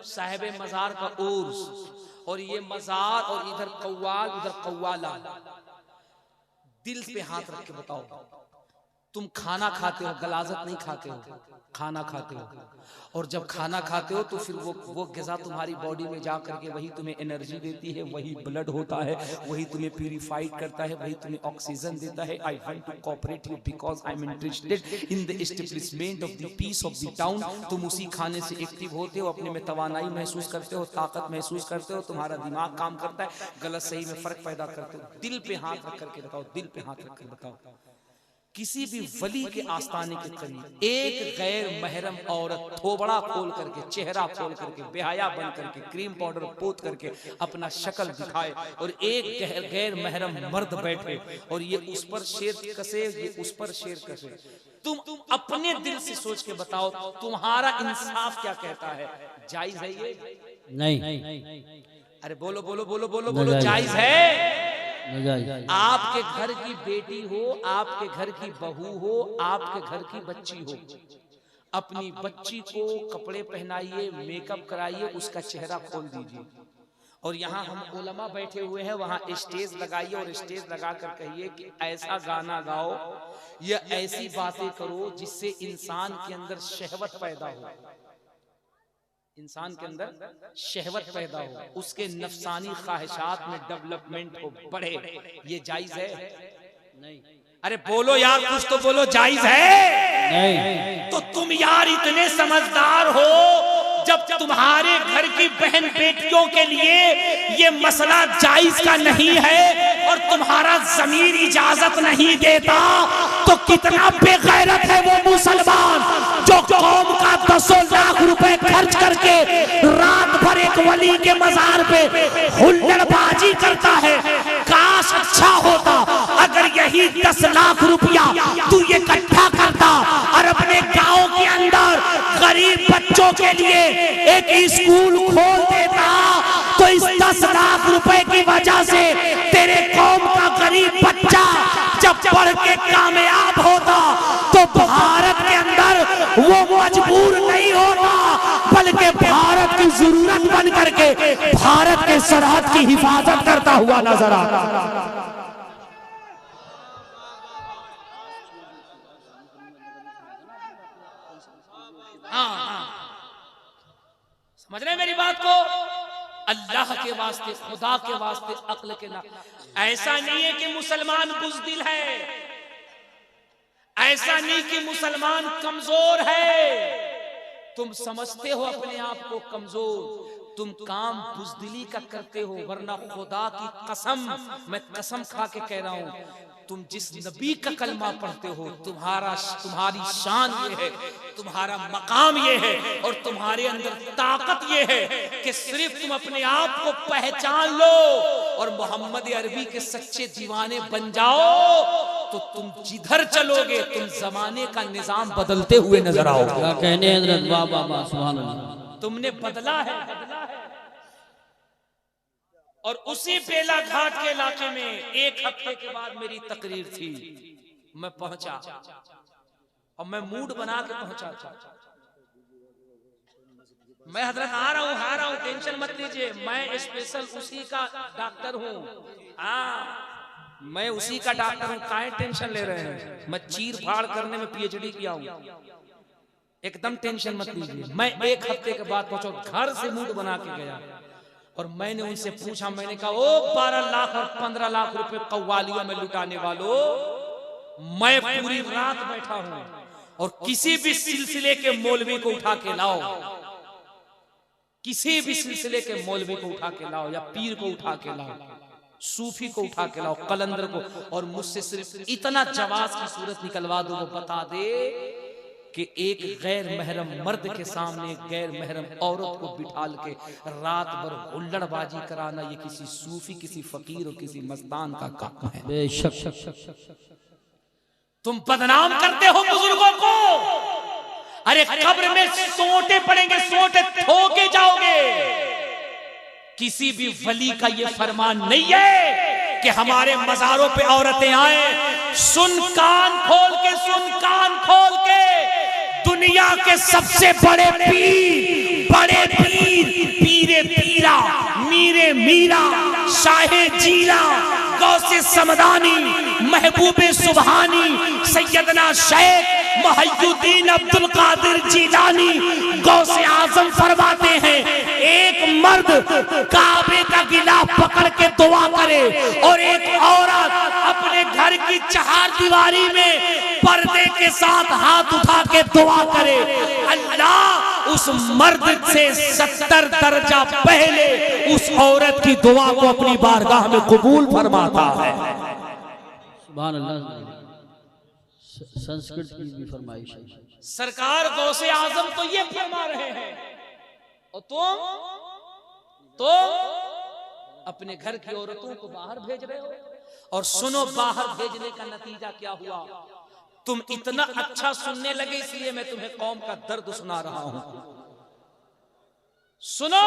साहिब मजार का उर्स, और ये मजार और इधर कव्वाल उधर कव्वाला। दिल पे हाथ रख के बताओ, तुम खाना खाते हो, गलाजत नहीं खाते हो, खाना खाते हो, और जब खाना खाते हो तो फिर वो ग़िज़ा तुम्हारी बॉडी में जा करके वही तुम्हें एनर्जी देती है, वही ब्लड होता है, वही तुम्हें प्यूरिफाइड करता है, वही तुम्हें ऑक्सीजन देता है। I want to cooperate you because I am interested in the establishment of the peace of the town. तुम उसी खाने से एक्टिव होते हो, अपने में तवानाई महसूस करते हो, ताकत महसूस करते हो, तुम्हारा दिमाग काम करता है, गलत सही में फर्क पैदा करते हो। दिल पे हाथ रख करके बताओ, दिल पे हाथ रख कर बताओ, किसी भी वली के आस्थाने के करीब एक गैर महरम औरत थोबड़ा खोल करके, चेहरा खोल करके, बेहया बन करके, क्रीम पाउडर पोत करके अपना शक्ल दिखाए, और एक गैर महरम मर्द बैठे और ये उस पर शेर कसे, ये उस पर शेर कसे, तुम अपने दिल से सोच के बताओ, तुम्हारा इंसाफ क्या कहता है? जायज है ये? नहीं। अरे बोलो बोलो बोलो बोलो बोलो, जायज है? आपके घर की बेटी हो, आपके घर की बहू हो, आपके घर की बच्ची हो, अपनी बच्ची को कपड़े पहनाइए, मेकअप कराइए, उसका चेहरा खोल दीजिए, और यहाँ हम उलमा बैठे हुए हैं, वहाँ स्टेज लगाइए और स्टेज लगा कर कहिए कि ऐसा गाना गाओ या ऐसी बातें करो जिससे इंसान के अंदर शहवत पैदा हो, इंसान के अंदर शहवत पैदा हो, उसके नफसानी ख्वाहिशात में डेवलपमेंट हो, बढ़े। ये जायज है? नहीं। अरे बोलो यार, कुछ तो बोलो, जायज है? नहीं। तो तुम यार इतने समझदार हो, जब तुम्हारे घर की बहन बेटियों के लिए ये मसला जायज का नहीं है और तुम्हारा ज़मीर इजाजत नहीं देता, तो कितना बेगैरत है वो मुसलमान जो कौम का 10 लाख रुपए खर्च करके रात भर एक वली के मजार पे हुल्लड़बाजी करता है। काश अच्छा होता अगर यही 10 लाख रुपया तू ये इकट्ठा करता और अपने गांव के अंदर गरीब बच्चों के लिए एक स्कूल खोल देता, तो इस 10 लाख रुपए की वजह से तेरे कौम का गरीब बच्चा बच्चा जब पढ़ के कामयाब होता तो भारत के अंदर वो मजबूर नहीं होता, बल्कि भारत की जरूरत बन करके भारत के सरहद की हिफाजत करता हुआ नजर आता। समझ रहे मेरी बात को? अल्लाह के वास्ते, खुदा के वास्ते, अक्ल के ना, ऐसा नहीं है कि मुसलमान बुज़दिल है, ऐसा नहीं कि मुसलमान कमजोर है। तुम समझते हो अपने आप को कमजोर, तुम काम बुज़दिली का करते हो, वरना खुदा की कसम, मैं कसम खा के कह रहा हूं, तुम जिस नबी का कलमा पढ़ते हो, तुम्हारी शान ये है, तुम्हारा मकाम ये है और तुम्हारे अंदर ताकत ये है कि सिर्फ तुम अपने आप को पहचान लो और मोहम्मद अरबी के सच्चे दीवाने बन जाओ, तो तुम जिधर चलोगे तुम जमाने का निजाम बदलते हुए नजर आओगे। क्या कहने हज़रत, वाह वाह वाह, सुभान अल्लाह। तुमने बदला है। और उसी बेला घाट के इलाके में 1 हफ्ते के बाद मेरी तकरीर थी, मैं पहुंचा और मैं मूड बना के पहुंचा था। मैं हजरत आ रहा हूं, टेंशन मत लीजिए, मैं स्पेशल उसी का डॉक्टर हूं। मैं उसी का डॉक्टर हूं, काहे टेंशन ले रहे हैं? मैं चीर फाड़ करने में PhD किया हूं, एकदम टेंशन मत लीजिए। मैं 1 हफ्ते के बाद पहुंचा, घर से मूड बना के गया और मैंने उनसे पूछा, मैंने कहा ओ 12 लाख और 15 लाख रुपए कव्वालियों में लुटाने वालों, मैं पूरी रात बैठा हूं और किसी भी सिलसिले के मौलवी को उठा के लाओ, किसी भी सिलसिले के मौलवी को उठा के लाओ, या पीर को उठा के लाओ, सूफी को उठा के लाओ, कलंदर को, और मुझसे सिर्फ इतना जवाज की सूरत निकलवा दो, वो बता दे कि एक गैर महरम मर्द के सामने एक गैर महरम औरत को बिठाल के रात भर हुल्लड़बाजी कराना, ये किसी सूफी, किसी फकीर और किसी मस्तान का काम है। बेशक तुम बदनाम करते हो बुजुर्गों को। अरे कब्र में सोंटे पड़ेंगे, सोंटे ठोके जाओगे। किसी भी वली का ये फरमान नहीं है कि हमारे मज़ारों पे औरतें आए। सुन कान खोल के, सुन कान खोल के, दुनिया के सबसे बड़े पीर, बड़े पीर, पीरे पीरा, मीरे मीरा, शाहे जीला, गौसे समदानी, महबूबे सुबहानी, सैयदना शेख मुहियुद्दीन अब्दुल कादिर जीलानी, गौसे आजम फरमाते हैं, एक मर्द काबे का गिलाफ पकड़ के दुआ करे और एक औरत अपने घर की 4 दीवारी में पर्दे के साथ हाथ उठा के दुआ करे, अल्लाह उस मर्द से 70 दर्जा पहले उस औरत की दुआ को अपनी बारगाह में कबूल फरमाता है। सुभान अल्लाह। संस्कृत की भी फरमाइश है। सरकार गौसे आजम तो ये फरमा रहे हैं और तुम अपने घर की औरतों को बाहर भेज रहे हो। और सुनो, बाहर भेजने का नतीजा क्या हुआ? तुम इतना अच्छा सुनने लगे, इसलिए मैं तुम्हें कौम का दर्द सुना रहा हूं। सुनो,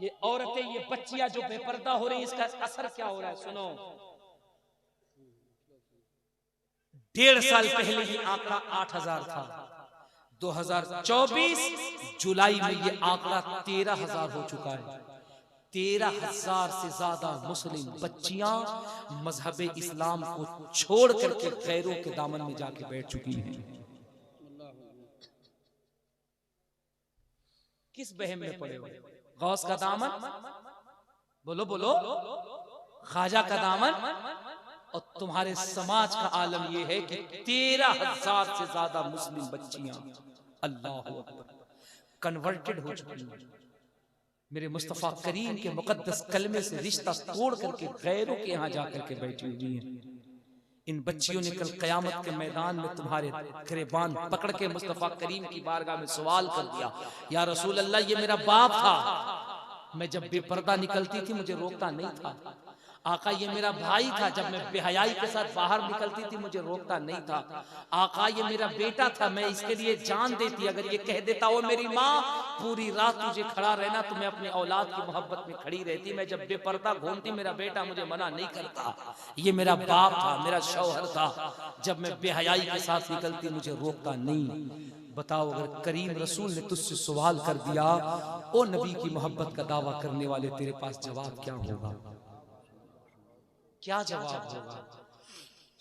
ये औरतें, ये बच्चियां जो बेपर्दा हो रही, इसका असर क्या हो रहा है? सुनो, 1.5 साल पहले ये आंकड़ा 8000 था। 2024 जुलाई में ये आंकड़ा 13000 हो चुका है। 13000 से ज्यादा मुस्लिम बच्चियां मजहब इस्लाम को छोड़ करके गैरों के दामन में जाके बैठ चुकी हैं। किस बहम में पड़े हो? गौस का दामन, बोलो बोलो, ख्वाजा का दामन, और तुम्हारे समाज का आलम यह है कि 13000 से ज्यादा मुस्लिम बच्चियां अल्लाह कन्वर्टेड हो चुकी हैं। मेरे मुस्तफा करीम के मुकद्दस कलमे से रिश्ता तोड़ करके गैरों के यहाँ जाकर के बैठी हुई हैं। इन बच्चियों ने कल कयामत के मैदान में तुम्हारे गिरबान पकड़ के मुस्तफा करीम की बारगाह में सवाल कर दिया, या रसूल अल्लाह, ये मेरा बाप था, मैं जब बेपर्दा निकलती थी मुझे रोकता नहीं था, आका ये मेरा भाई था, जब मैं बेहयाई के साथ बाहर निकलती थी मुझे रोकता नहीं था। आका ये मेरा बेटा था, मैं इसके लिए जान देती। अगर ये कह देता वो मेरी माँ पूरी रात तुझे खड़ा रहना, तो मैं अपनी औलाद की मोहब्बत में खड़ी रहती। मैं जब बेपर्दा घूमती मेरा बेटा मुझे मना नहीं करता। ये मेरा बाप था, मेरा शौहर था, जब मैं बेहयाई के साथ निकलती मुझे रोकता नहीं। बताओ अगर करीम रसूल ने तुझसे सवाल कर दिया, ओ नबी की मोहब्बत का दावा करने वाले, तेरे पास जवाब क्या होगा? क्या जवाब होगा?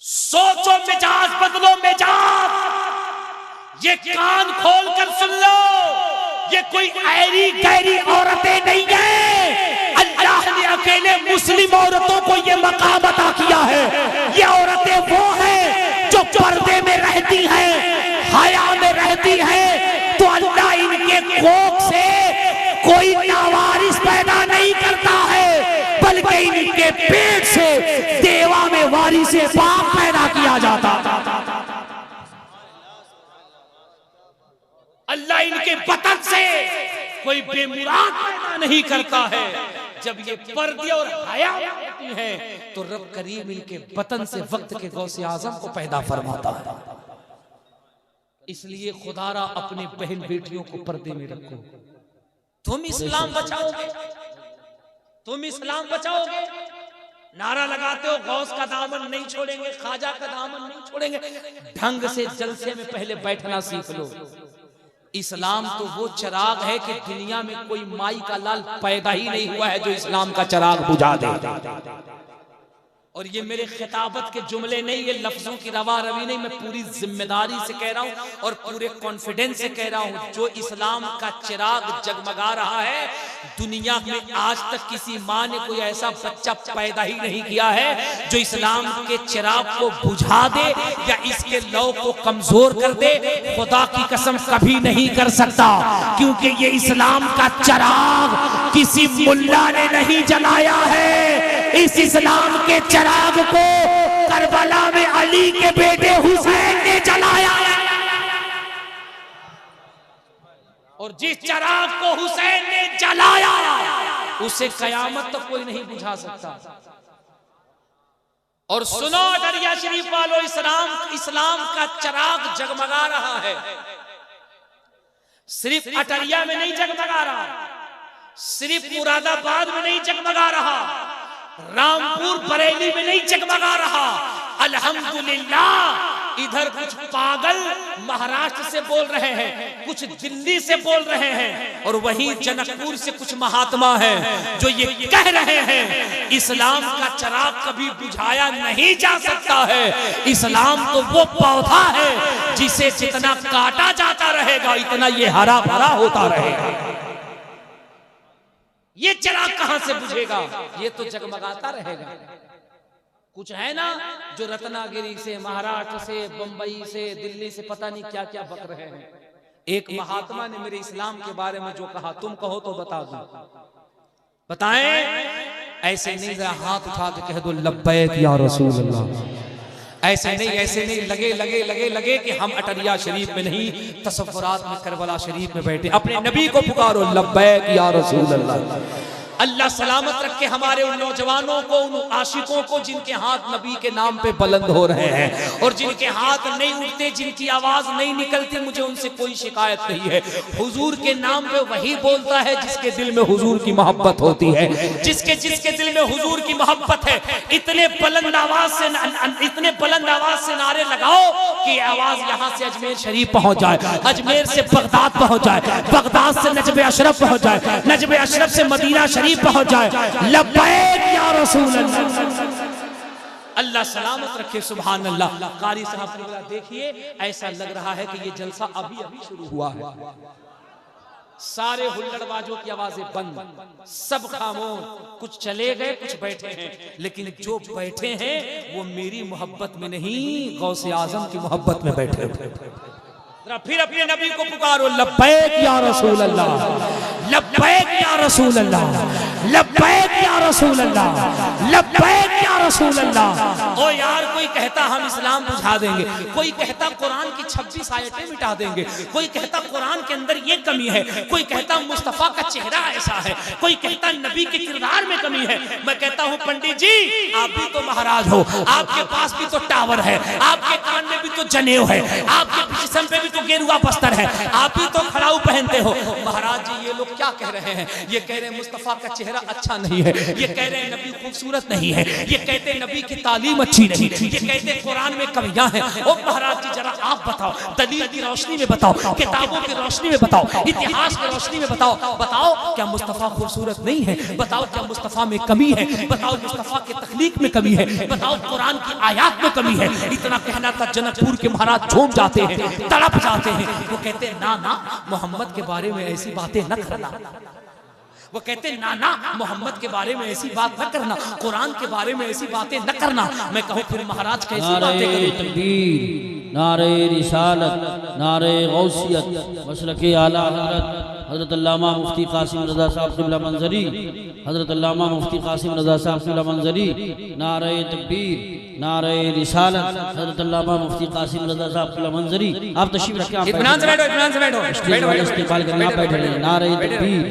सोचो, मिजाज बदलो, मिजाज। ये कान खोल कर सुन लो, ये कोई ऐरी गैरी औरतें नहीं है। अल्लाह ने अकेले मुस्लिम औरतों को ये मकाम अता किया है। ये औरतें वो हैं जो पर्दे में रहती हैं, हया में रहती हैं, तो अल्लाह इनके कोख से कोई लावारिस पैदा नहीं करता है, बल्कि इनके पेट से देवा में वारिस पाक पैदा किया जाता। अल्लाह इनके बतन से कोई बेमुराद पैदा नहीं करता है। जब ये पर्दे और हया होती है तो रब करीम इनके बतन से वक्त के गौसे आजम को पैदा फरमाता है। इसलिए खुदारा अपने बहन बेटियों को पर्दे में रखो। तुम इस्लाम बचाओगे, तुम इस्लाम बचाओगे। नारा लगाते हो गौस का दामन नहीं छोड़ेंगे, ख्वाजा का दामन नहीं छोड़ेंगे। ढंग से जलसे में पहले बैठना सीख लो। इस्लाम तो वो चिराग है कि दुनिया में कोई माई का लाल पैदा ही नहीं हुआ है जो इस्लाम का चिराग बुझा दे। और ये मेरे खिताबत के जुमले नहीं, ये लफ्जों की रवा रवी नहीं, मैं पूरी जिम्मेदारी से कह रहा हूँ और पूरे कॉन्फिडेंस से कह रहा हूँ। जो इस्लाम का चिराग जगमगा रहा है, दुनिया में आज तक किसी माँ ने कोई ऐसा बच्चा पैदा ही नहीं किया है जो इस्लाम के चिराग को बुझा दे या इसके लौ को कमजोर कर दे। खुदा की कसम कभी नहीं कर सकता, क्योंकि ये इस्लाम का चिराग किसी मुल्ला ने नहीं जलाया है। इस इस्लाम के चिराग को करबला में अली के बेटे हुसैन ने जलाया, और जिस चिराग को हुसैन ने जलाया उसे कयामत तक कोई नहीं बुझा सकता। और सुनो अटरिया शरीफ वालों, इस्लाम का चिराग जगमगा रहा है। सिर्फ अटरिया में नहीं जगमगा रहा, सिर्फ मुरादाबाद में नहीं जगमगा रहा, रामपुर बरेली में नहीं जगमगा रहा। अल्हम्दुलिल्लाह इधर कुछ पागल महाराष्ट्र से बोल रहे हैं, कुछ दिल्ली से बोल रहे हैं, और वहीं जनकपुर से कुछ महात्मा हैं जो ये कह रहे हैं इस्लाम का चिराग कभी बुझाया नहीं जा सकता है। इस्लाम तो वो पौधा है जिसे जितना काटा जाता रहेगा इतना ये हरा भरा होता रहेगा। ये चिराग कहां से बुझेगा? ये तो जगमगाता रहेगा। कुछ है ना जो रत्नागिरी से, महाराष्ट्र से, बंबई से, दिल्ली से पता नहीं क्या क्या बक रहे हैं। एक महात्मा ने मेरे इस्लाम के बारे में जो कहा, तुम कहो तो बता दो। बताएं? ऐसे नहीं, जरा हाथ उठा के कह दो लब्बैक या रसूल अल्लाह। ऐसे नहीं लगे लगे लगे लगे कि हम अटरिया शरीफ में नहीं, तसव्वुरात में करबला शरीफ में बैठे। अपने नबी को पुकारो लब्बैक या रसूल अल्लाह। अल्लाह सलामत रखे हमारे उन नौजवानों को, उन आशिकों को जिनके हाथ नबी के नाम पे बुलंद हो रहे हैं और जिनके हाथ नहीं उठते, जिनकी आवाज नहीं निकलती। मुझे उनसे कोई शिकायत नहीं है। हुजूर के नाम पे वही बोलता है जिसके दिल में हुजूर की मोहब्बत होती है, जिसके दिल में हुजूर की मोहब्बत है। इतने बुलंद आवाज से नारे लगाओ कि आवाज यहाँ से अजमेर शरीफ पहुंच जाए, अजमेर से बगदाद पहुंच जाए, बगदाद से नजब अशरफ पहुंच जाए, नजब अशरफ से मदीना शरीफ पहुंच जाए। लब्बैक या रसूल अल्लाह। अल्लाह सलामत रखे। सुभान अल्लाह। कारी साहब देखिए, ऐसा लग रहा है कि ये जलसा अभी अभी शुरू हुआ है। सारे हुल्लड़बाजों की आवाजें बंद, सब खामोश, कुछ चले गए, कुछ बैठे हैं, लेकिन जो बैठे हैं वो मेरी मोहब्बत में नहीं, गौसे आजम की मोहब्बत में बैठे। फिर अपने नबी को पुकारो लब्बैक या रसूल अल्लाह। लब्बैक या रसूल अल्लाह, लब्बैक या रसूल अल्लाह, लब्बैक या रसूल अल्लाह। ओ यार, कोई कहता हम इस्लाम बुझा देंगे, कोई कहता कुरान की 26 आयतें मिटा देंगे, कोई कहता कुरान के अंदर ये कमी है, कोई कहता मुस्तफा का चेहरा ऐसा है, कोई कहता नबी के किरदार में कमी है। मैं कहता हूँ पंडित जी, आप भी तो महाराज हो, आपके पास भी तो टावर है, आपके कान में भी तो जनेऊ है, आपके जिस्म पे भी तो गेरुआ बस्तर है, आप भी तो खड़ाऊ पहनते हो। महाराज जी, ये लोग क्या कह रहे हैं? ये कह रहे हैं मुस्तफा का चेहरा अच्छा नहीं है, ये कह रहे हैं नबी खूबसूरत नहीं है, ये कहते हैं नबी की तालीम अच्छी नहीं, ये कहते हैं कुरान में कमियां हैं। ओ महाराज जी, जरा आप बताओ, दलील की रोशनी में बताओ, किताबों की रोशनी में बताओ, इतिहास की रोशनी में बताओ, बताओ क्या मुस्तफा खूबसूरत नहीं है? बताओ क्या मुस्तफा में कमी है? बताओ मुस्तफा की तख्लीक में कमी है? बताओ कुरान की आयात में कमी है? इतना कहना था, जनकपुर के महाराज झूम जाते हैं, तड़प जाते हैं। वो कहते हैं ना ना, मोहम्मद के बारे में ऐसी बातें न करना। वो कहते हैं ना ना, मोहम्मद के बारे में ऐसी बात न करना, कुरान के बारे में ऐसी बातें न करना। मैं कहूँ फिर महाराज कैसी बातें करें? नारे रिसालत, नारे गौसियत, मसलके आला हज़रत हज़रत अल्लामा मुफ्ती कासिम रज़ा साहब क़िबला मंज़री, हज़रत अल्लामा मुफ्ती कासिम रज़ा साहब क़िबला मंज़री, नारे तकबीर, नारे रिसालत, हज़रत अल्लामा मुफ्ती कासिम रज़ा साहब क़िबला मंज़री। आप तशरीफ रखें, आप इत्मीनान से बैठो, इत्मीनान से बैठो, इस्तेमाल करना, आप बैठे रहिए। नारे तकबीर,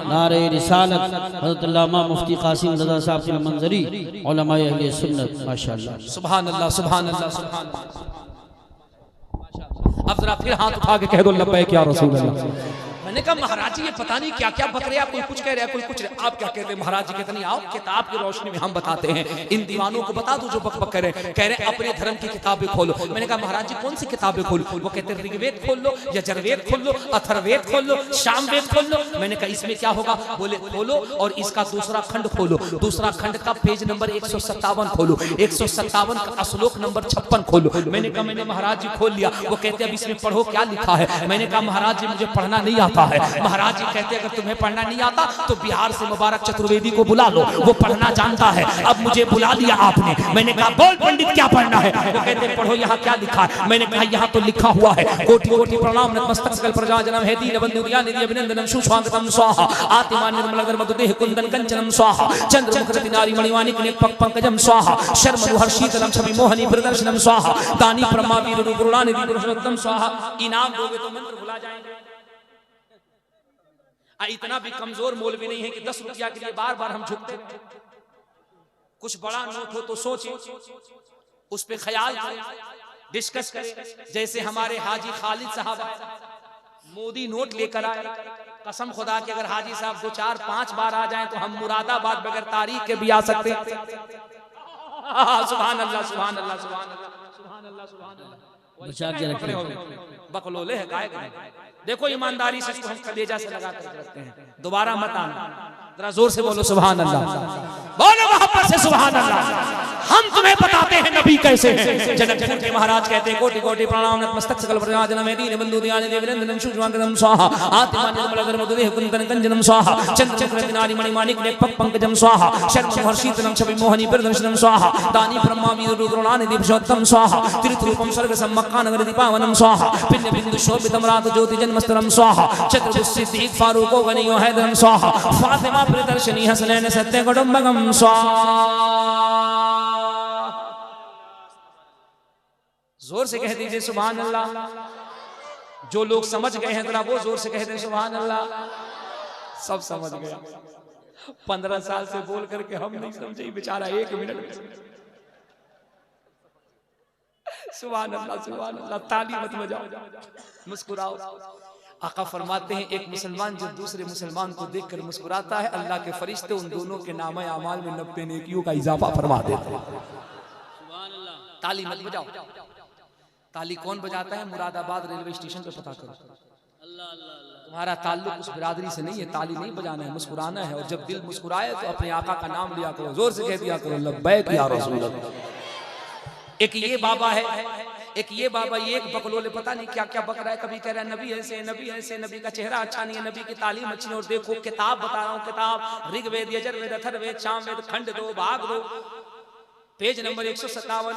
नारे रिसालत, हज़रत अल्लामा मुफ्ती कासिम रज़ा साहब क़िबला मंज़री, उलमाए अहले सुन्नत, माशाअल्लाह, सुभान अल्लाह, सुभान अल्लाह, सुभान अल्लाह। अब जरा फिर हाथ उठा के कह दो लब्बैक या रसूल अल्लाह। मैंने कहा महाराज जी, ये पता नहीं क्या क्या बक रहे हैं, कोई कुछ कह रहा है, कोई कुछ। आप क्या कहते हैं? महाराज जी कहते नहीं, आओ किताब की रोशनी में हम बताते हैं, इन दीवानों को बता दो जो बक बक करे, कह रहे हैं अपने धर्म की किताबें खोलो। मैंने कहा महाराज जी कौन सी किताबें खोलो? वो कहते हैं ऋग्वेद खोल लो, यजुर्वेद खोल लो, अथर्ववेद खोल लो, सामवेद खोल लो। मैंने कहा इसमें क्या होगा? बोले खोलो और इसका दूसरा खंड खोलो, दूसरा खंड का पेज नंबर 157 खोलो, 157 का श्लोक नंबर 56 खोलो। मैंने कहा मैंने महाराज जी खोल लिया। वो कहते अब इसमें पढ़ो क्या लिखा है? मैंने कहा महाराज जी मुझे पढ़ना नहीं आता है। महाराज जी कहते अगर तुम्हें पढ़ना नहीं आता तो बिहार से मुबारक चतुर्वेदी को बुला लो, वो पढ़ना जानता है। अब मुझे बुला लिया आपने। मैंने कहा बोल पंडित क्या पढ़ना है? वो कहते पढ़ो यहाँ क्या लिखा है? मैंने कहा यहाँ तो लिखा हुआ है कोटि कोटि प्रणाम नतमस्तक सकल प्रजा जनम है दीन बंधु निधि अभिनंदनम सुस्वागतम स्वाहा आत्मा निर्मल अगर मधुदेह कुंदन कंचनम स्वाहा चंद्र मुखरति नारी मणिवाणिक नेक पंकजम स्वाहा शर्म हर्षीतलम छवि मोहनी प्रदर्शनम स्वाहा दानी ब्रह्मा वीर गुरुणानिधि पुरुषोत्तम स्वाहा। इनाम दोगे तो मंत्र भुला जाएंगे। इतना भी कमजोर मौलवी नहीं है कि 10 रुपया के लिए बार बार हम झुकते। कुछ बड़ा नोट हो तो सोचे, उस पे ख्याल डिस्कस करें। जैसे हमारे हाजी खालिद साहब मोदी नोट लेकर आए, कसम खुदा कि अगर हाजी साहब 2 4 5 बार आ जाएं तो हम मुरादाबाद बगैर तारीख के भी आ सकते। सुभान अल्लाह, सुभान अल्लाह, सुभान अल्लाह, सुभान अल्लाह, सुभान अल्लाह। बचा के रखें, बकलोले है गाय का। देखो ईमानदारी से हम कलेजा से लगा कर रखते हैं। दोबारा मत आना, जरा जोर से बोलो सुभान अल्लाह, बोलो मोहब्बत से सुभान अल्लाह। हम तुम्हें बताते हैं नबी कैसे हैं। जनकपुर के महाराज कहते हैं कोटि कोटि प्रणाम नतमस्तक सकल प्रजा जनम है दीन बंधु दयानि देवनंदनम सुस्वागतम स्वाहा आत्मा निर्मल अगर मधुदेह कुंदन कंजनम स्वाहा चंद्र मुखरति नारी मणिमाणिक नेक पंकजम स्वाहा शर्म हर्षीतलम छवि मोहनी प्रदर्शनम स्वाहा दानी ब्रह्मा वीर गुरुणानिधि पुरुषोत्तम स्वाहा तीर्थ रूपम स्वर्ग सम्मक्का नगर दीपावनम स्वाहा पिंड बिंदु शोभितम रात ज्योति जन्मस्तरम स्वाहा चतुर्भुज सिद्दीक फारूको गनियो हैदरम स्वाहा फातिमा प्रदर्शनी हसनैन सत्य कुटुंबकम स्वाहा। जोर से कह दीजिए सुभान अल्लाह। जो लोग समझ गए हैं जरा वो जोर से कह दें सुभान अल्लाह। सब समझ गए। 15 साल से बोल करके हम नहीं समझे, बेचारा 1 मिनट में। सुभान अल्लाह, सुभान अल्लाह। ताली मत बजाओ, मुस्कुराओ। आका फरमाते हैं एक मुसलमान जो दूसरे मुसलमान को देखकर मुस्कुराता है, अल्लाह के फरिश्ते उन दोनों के नामे अमाल में 90 नेकियों का इजाफा फरमा देते हैं। ताली मत बजाओ। ताली कौन बजाता है? मुरादाबाद रेलवे स्टेशन पे पता करो। तुम्हारा ताल्लुक उस बिरादरी से नहीं है। ताली नहीं बजाना है, मुस्कुराना है। और जब दिल मुस्कुराए तो अपने आका का नाम लिया करो, जोर से कह दिया करो लब्बैक या रसूल अल्लाह। एक ये बाबा है, एक ये बाबा, ये एक बकलोले पता नहीं क्या क्या बक रहा है। कभी कह रहा है नबी ऐसे, नबी ऐसे, नबी का चेहरा अच्छा नहीं है, नबी की तालीम अच्छी नहीं। और देखो किताब बता रहा हूँ, किताब ऋग्वेद यजुर्वेद अथर्ववेद सामवेद खंड 2 भाग 2 पेज नंबर 157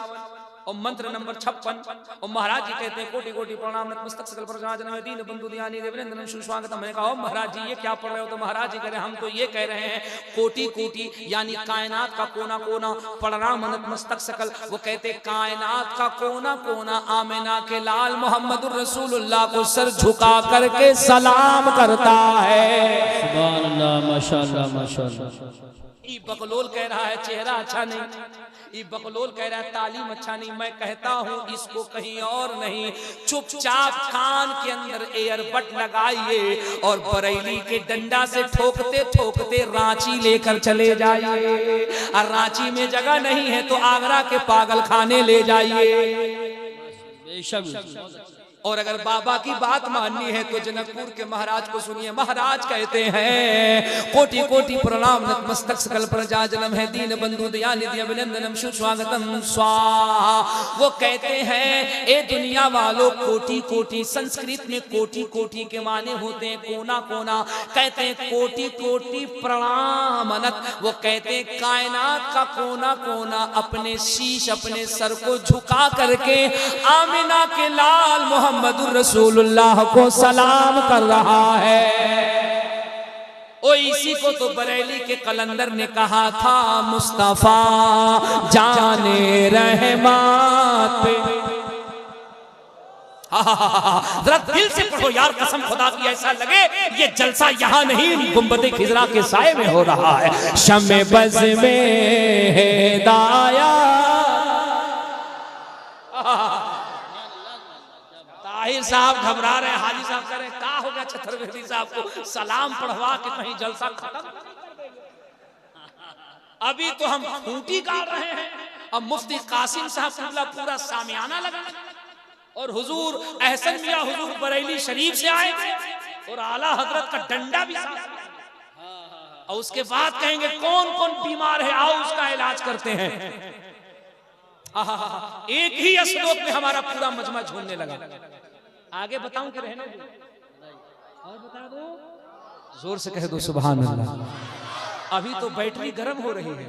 और मंत्र नंबर 56 और महाराज जी कहते हैं कोटि कोटि प्रणाम नतमस्तक सकल प्रजाजन में दीन बंधु दयानी देवेंद्र सुस्वागतम। मैंने कहा महाराज जी ये क्या पढ़ रहे हो? तो महाराज जी कह रहे हैं हम तो ये कह रहे हैं कोटि कोटि यानी कायनात का कोना कोना प्रणाम नतमस्तक सकल। वो कहते कायनात का कोना कोना आमिना के लाल मोहम्मद रसूलुल्लाह को सर झुका करके सलाम करता है। सुभान अल्लाह, माशाअल्लाह माशाअल्लाह। ई बकलोल कह रहा है चेहरा अच्छा नहीं, ये बकलोल कह रहा है तालीम अच्छा नहीं। मैं कहता हूँ इसको कहीं और नहीं, चुपचाप कान के अंदर एयरबड लगाइए और बरेली के डंडा से ठोकते ठोकते रांची लेकर चले जाइए। और रांची में जगह नहीं है तो आगरा के पागल खाने ले जाइए। और अगर बाबा की बात माननी है तो जनकपुर के महाराज को सुनिए। महाराज कहते हैं कोटि कोटि प्रणाम नतमस्तक सकल प्रजा जन्म है दीन बंधु दयानिधि अभिनंदनम सुस्वागतम स्वाहा। वो कहते हैं ए दुनिया वालों कोटि कोटि, संस्कृत में कोटि कोटि के माने होते हैं कोना कोना। कहते हैं कोटि कोटि प्रणाम अनत। वो कहते हैं कायनात का कोना कोना अपने शीश अपने सर को झुका करके आमिना के लाल मोहम्मद रसूलुल्लाह को सलाम कर रहा है। ओ इसी को तो बरेली के कलंदर ने कहा था मुस्तफा जाने रहमत पे। जरा दिल से पढ़ो यार, कसम खुदा की ऐसा लगे ये जलसा यहाँ नहीं गुंबद खिजरा के साए में हो रहा है। शमे बज़ में हिदाया ताहिर साहब घबरा रहे, हाजी साहब कह रहे क्या हो गया छतरवेदी साहब को सलाम पढ़वा के कहीं जलसा खत्म। अभी तो हम खूंटी गाड़ रहे हैं, अब मुफ्ती कासिम साहब पूरा सामियाना लगा और हुजूर एहसन मियां हुजूर बरेली शरीफ से आए और आला हजरत का डंडा भी साथ और उसके बाद कहेंगे कौन कौन बीमार है आओ उसका इलाज करते हैं। एक ही श्लोक में हमारा पूरा मजमा झूमने लगा। आगे बताऊं कि रहने दो और बता दो? जोर से कह दो सुभान अल्लाह। अभी तो बैटरी गर्म हो रही है,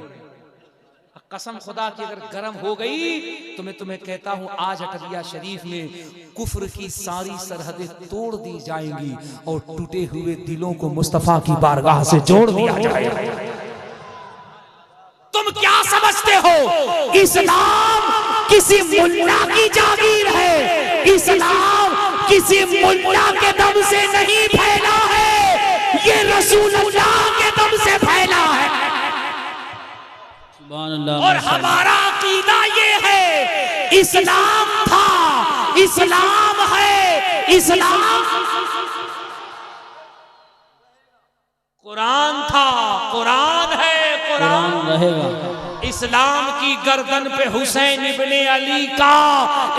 कसम खुदा की अगर गर्म हो गई तो मैं तुम्हें कहता हूं आज अटरिया शरीफ में कुफ्र की सारी सरहदें तोड़ दी जाएंगी और टूटे हुए दिलों को मुस्तफा की बारगाह से जोड़ दिया जाएगा। तुम क्या समझते हो इस्लाम किसी मुल्ला की जागीर है? इस्लाम किसी मुल्ला के दम से नहीं फैला है, ये रसूलुल्लाह के दम से फैला है। और हमारा अकीदा ये है इस्लाम था, इस्लाम है, इस्लाम कुरान था, कुरान है, कुरान रहेगा। इस्लाम की गर्दन पे हुसैन इब्ने अली का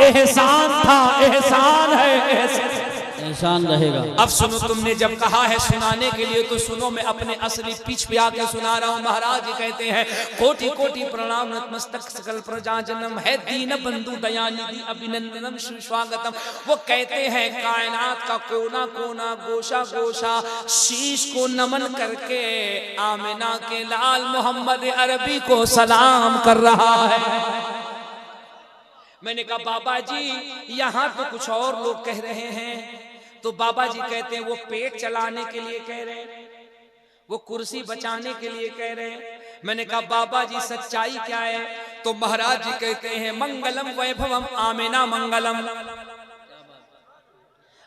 एहसान था, एहसान है, एहसान रहेगा। अब सुनो, तुमने जब कहा है सुनाने के लिए तो सुनो, मैं अपने असली पिच पे आके सुना रहा हूँ। महाराज जी कहते हैं कोटि कोटि प्रणाम नतमस्तक सकल प्रजा जन्म है दीन बंधु दयानिधि अभिनंदनम सुस्वागतम। वो कहते हैं कायनात का कोना कोना गोशा गोशा शीश को नमन करके आमिना के लाल मोहम्मद अरबी को सलाम कर रहा है। मैंने कहा बाबा जी यहाँ तो कुछ और लोग कह रहे हैं। तो बाबा जी कहते हैं वो पेट चलाने के लिए कह रहे हैं, वो कुर्सी बचाने के लिए कह रहे हैं। मैंने कहा बाबा जी सच्चाई क्या है? तो महाराज जी कहते हैं मंगलम वैभवम आमिना मंगलम।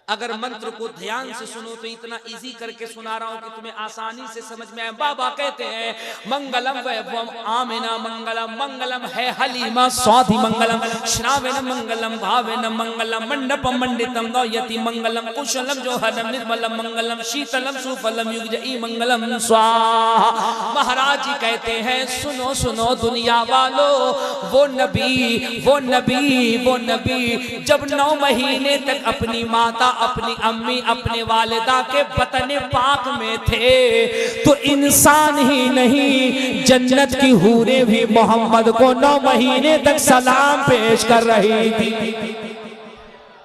अगर मंत्र को ध्यान से सुनो तो इतना इजी करके सुना रहा हूं कि तुम्हें आसानी से समझ में आए। बाबा कहते हैं मंगलम वैभवम आमिना मंगलम। मंगलम है हलीमा स्वाधि मंगलम, श्रावेन मंगलम, भावेन मंगलम, मंडपम मंडितम दौयति मंगलम, कुशलम जोहरम निर्मलम मंगलम, शीतलम सुफलम युगजई मंगलम स्वाहा। महाराज जी कहते हैं सुनो सुनो दुनिया वालों, वो नबी वो नबी वो नबी जब 9 महीने तक अपनी माता अपनी अम्मी अपने वालिदा के बतन पाक में थे तो इंसान ही नहीं जन्नत की हूरें भी मोहम्मद को 9 महीने तक सलाम पेश कर रही थी।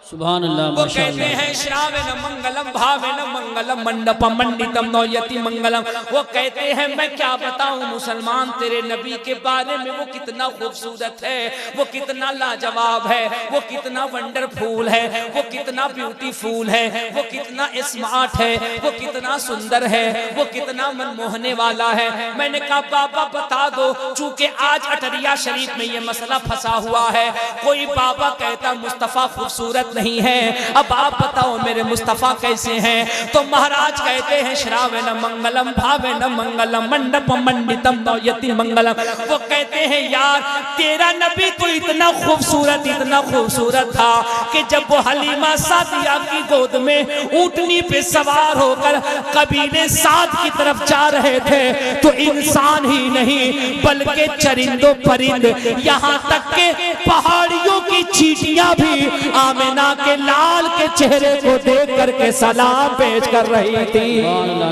सुभान अल्लाह वो कहते हैं श्रावण मंगलम भावेन मंगलम मंडप मंडितम नौयति मंगलम। वो कहते हैं मैं क्या बताऊं मुसलमान तेरे नबी के बारे में, वो कितना खूबसूरत है, वो कितना लाजवाब है, वो कितना वंडरफुल है, वो कितना ब्यूटीफुल है, वो कितना स्मार्ट है, वो कितना सुंदर है, वो कितना मनमोहने वाला है। मैंने कहा बाबा बता दो, चूंकि आज अटरिया शरीफ में ये मसला फंसा हुआ है। कोई बाबा कहता मुस्तफा खूबसूरत नहीं है, अब आप बताओ मेरे मुस्तफा कैसे हैं। तो महाराज कहते हैं श्रावण मंगलम भावेन मंगलम मंडप मंडितम नौयति मंगलम। वो कहते हैं यार तेरा नबी तो इतना खूबसूरत था कि जब वो हलीमा सादिया की गोद में ऊंटनी पे सवार होकर कबीले साद की तरफ जा रहे थे तो इंसान ही नहीं बल्कि चरिंदों परिंद, यहाँ तक के पहाड़ियों की चींटियां भी आमिना के लाल के चेहरे को देख करके सलाम पेश कर रही थी।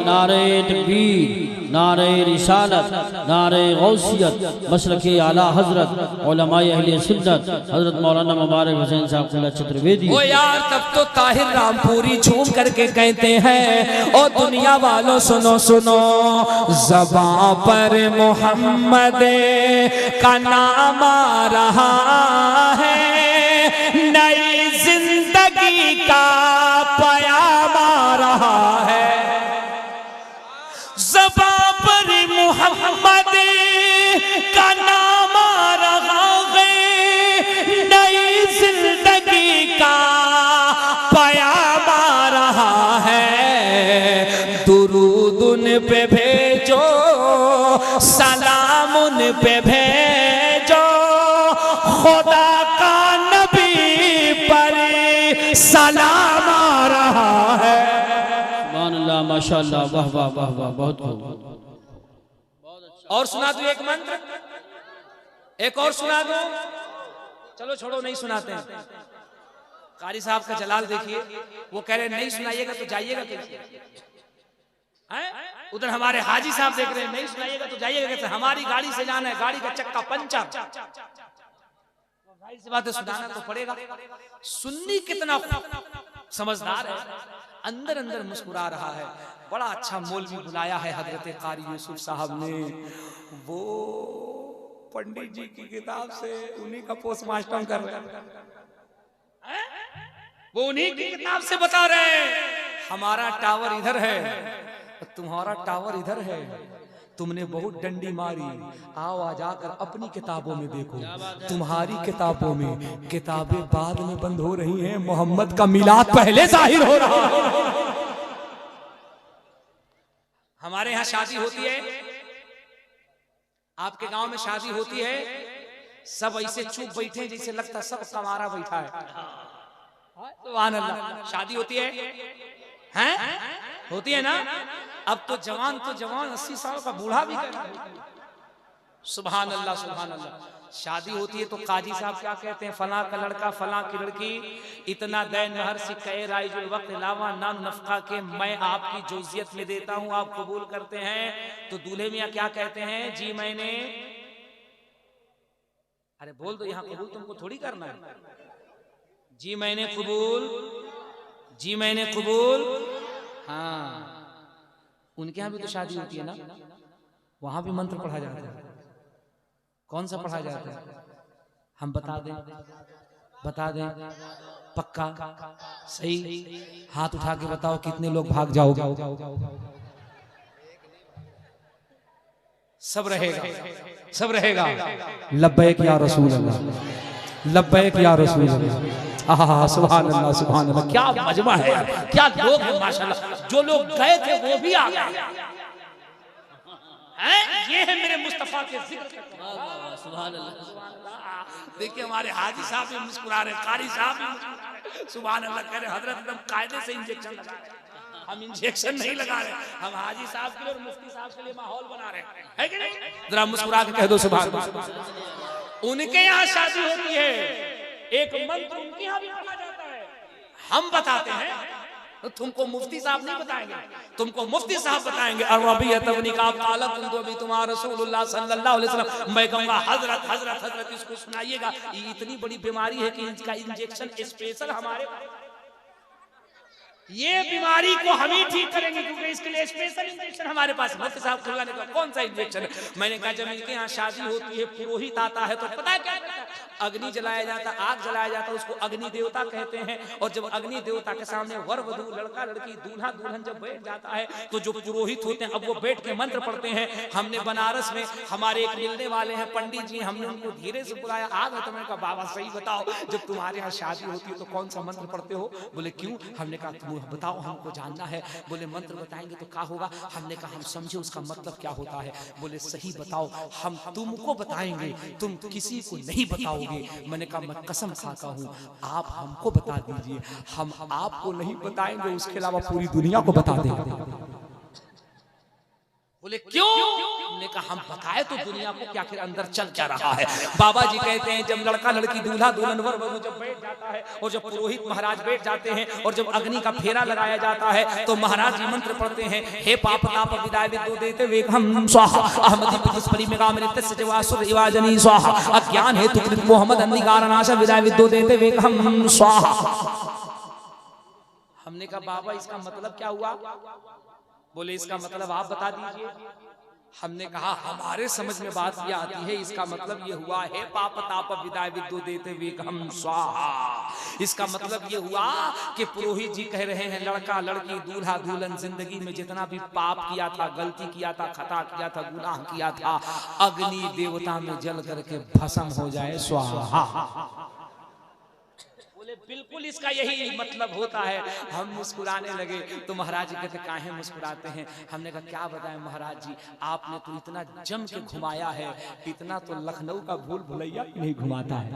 नारे तकबीर, नारे रिसालत, नारे गौसियत, मसलके आला हजरत उलमाए अहले सुन्नत हजरत मौलाना मुबारक हुसैन साहब चतुर्वेदी। ओ यार तब तो ताहिर रामपुरी झूम करके कहते हैं ओ दुनिया वालों सुनो सुनो, ज़बां पर मोहम्मद का नाम आ रहा है, नई जिंदगी का पयाम आ रहा है। ज़बां पर मोहम्मद का नाम आ रहा है, नई जिंदगी का पयाम आ रहा है। दुरूद उन पे भेजो, सलाम उन पे भेजो, खुदा का नबी पर सलाम आ रहा है। सुभान अल्लाह, माशाअल्लाह, वाह वाह वाह वाह, बहुत खूब। और सुना दो एक मंत्र, एक और सुना दो। चलो छोड़ो नहीं सुनाते हैं। कारी साहब का जलाल देखिए, वो कह रहे नहीं सुनाइएगा तो जाइएगा कैसे? उधर हमारे हाजी साहब देख रहे हैं नहीं सुनाइएगा तो जाइएगा कैसे? हमारी गाड़ी से जाना है, गाड़ी का चक्का पंचर, से बातें सुनाना तो पड़ेगा। सुन्नी कितना समझदार है, अंदर अंदर मुस्कुरा रहा है। बड़ा अच्छा मौलवी बुलाया है हजरत कारी यूसुफ साहब ने, वो पंडित जी की किताब से उन्हीं का पोस्टमार्टम कर रहे हैं, वो उन्हीं की किताब से बता रहे हैं हमारा टावर इधर है, तुम्हारा टावर इधर है, तुमने बहुत डंडी मारी, आओ आ जाकर अपनी किताबों में देखो। तुम्हारी किताबों में किताबें बाद में बंद हो रही हैं, मोहम्मद का मिलाद पहले जाहिर हो रहा है। हमारे यहाँ शादी होती है, आपके गांव में शादी होती है, सब ऐसे चुप बैठे जैसे लगता सब कमारा बैठा है। सुभान अल्लाह, शादी होती है होती है ना। अब तो जवान 80 साल का बूढ़ा भी कर, सुभान अल्लाह सुभान अल्लाह। शादी होती है तो काजी साहब क्या कहते हैं, फला का लड़का फला की लड़की इतना दै नहर सिक्के राइजुल वक्त लावा नाम नफका के मैं आपकी जोजियत में देता हूं, आप कबूल करते हैं? तो दूल्हे मियां क्या कहते हैं, जी मैंने, अरे बोल दो यहाँ कबूल तुमको थोड़ी करना है, जी मैंने कबूल, जी मैंने कबूल। हाँ उनके यहाँ भी तो शादी होती है ना, वहां भी मंत्र पढ़ा जाता है। कौन सा पढ़ा जाता है हम बता दें पक्का सही? हाथ उठा के बताओ कितने लोग भाग जाओगे? सब रहेगा, सब रहेगा। लब्बैक या रसूल अल्लाह, लब्बैक या रसूल अल्लाह। आहा सुभान अल्लाह सुभान अल्लाह, क्या मजमा है यार, क्या लोग हैं माशाल्लाह। जो लोग गए थे वो भी आ गए हैं। ये है मेरे मुस्तफा के जिक्र। सुभान अल्लाह। देखिए हमारे हाजी साहब भी मुस्कुरा रहे, कारी साहब भी मुस्कुरा रहे, सुभान अल्लाह कह रहे हजरत एकदम कायदे से इंजेक्शन लगा रहे। हम इंजेक्शन नहीं लगा रहे, हम हाजी साहब के लिए और मुफ्ती साहब के लिए माहौल बना रहे हैं कि नहीं? जरा मुस्कुरा के कह दो सुभान अल्लाह। उनके यहाँ शादी होती है, एक मंत्र उनके यहाँ भी पढ़ा जाता है। हम बताते हैं तो तुमको मुफ्ती साहब नहीं बताएंगे, तुमको मुफ्ती साहब बताएंगे। अरबियत निकाब काला तुम तुम्हारा रसूलुल्लाह सल्लल्लाहु अलैहि वसल्लम। मैं कहूंगा हजरत हजरत हजरत इसको सुनाइएगा, ये इतनी बड़ी बीमारी है कि इसका इंजेक्शन स्पेशल हमारे, ये बीमारी को हम ही ठीक करेंगे क्योंकि इसके लिए स्पेशल इंजेक्शन हमारे पास। मुफ्ती साहब खुलवाने का कौन सा इंजेक्शन है? मैंने कहा जब इनके यहाँ शादी होती है, पुरोहित आता है तो पता है क्या करता है? अग्नि जलाया जाता, आग जलाया जाता, उसको अग्नि देवता कहते हैं। और जब अग्नि देवता के सामने वर वधू, लड़का लड़की, दूल्हा दुल्हन जब बैठ जाता है तो जो पुरोहित होते हैं अब वो बैठ के मंत्र पढ़ते हैं। हमने बनारस में हमारे एक मिलने वाले हैं पंडित जी, हमने उनको धीरे से बुलाया, आग है तो मैंने कहा बाबा सही बताओ जब तुम्हारे यहाँ शादी होती है तो कौन सा मंत्र पढ़ते हो? बोले क्यों? हमने कहा तुम बताओ, हमको जानना है। बोले मंत्र बताएंगे तो क्या होगा? हमने कहा हम समझे उसका मतलब क्या होता है। बोले सही बताओ, हम तुमको बताएंगे, तुम किसी को नहीं बताओगे। मैंने कहा मैं कसम खाता हूँ आप हमको बता दीजिए, हम आपको नहीं बताएंगे, उसके अलावा पूरी दुनिया को बता देंगे। बोले क्यों? हमने कहा हम बताए तो दुनिया को क्या अंदर चल क्या रहा है। बाबा जी कहते हैं जब लड़का लड़की, दूल्हा दुल्हन, वर वधू जब बैठ जाता है और जब पुरोहित महाराज बैठ जाते हैं और जब अग्नि का फेरा लगाया जाता है तो महाराज जी मंत्र पढ़ते हैं, हे पाप ताप विदाय विद्यो देते वेग हम स्वाहा अहमदी पुष्परी में कामृत जवासुर इवाजनी स्वाहा अज्ञान हेतु कृत मोहम्मद अंधकारनाश विदाय विद्यो देते वेग हम स्वाहा। हमने कहा बाबा इसका मतलब क्या हुआ? बोले इसका मतलब आप बता दीजिए। हमने कहा हमारे समझ में बात यह आती है, इसका मतलब ये हुआ है पाप ताप विदाय विद्यो देते वेगहम स्वाहा। इसका मतलब ये हुआ कि पुरोहित जी कह रहे हैं लड़का लड़की, दूल्हा दुल्हन जिंदगी में जितना भी पाप किया था, गलती किया था, खता किया था, गुनाह किया था, अग्नि देवता में जल करके भस्म हो जाए स्वाहा। बिल्कुल इसका यही मतलब होता है। हम मुस्कुराने लगे तो महाराज जी कहते काहे मुस्कुराते हैं? हमने कहा क्या बताएं महाराज जी, आपने तो इतना जम के घुमाया है, इतना तो लखनऊ का भूल भुलैया नहीं घुमाता है।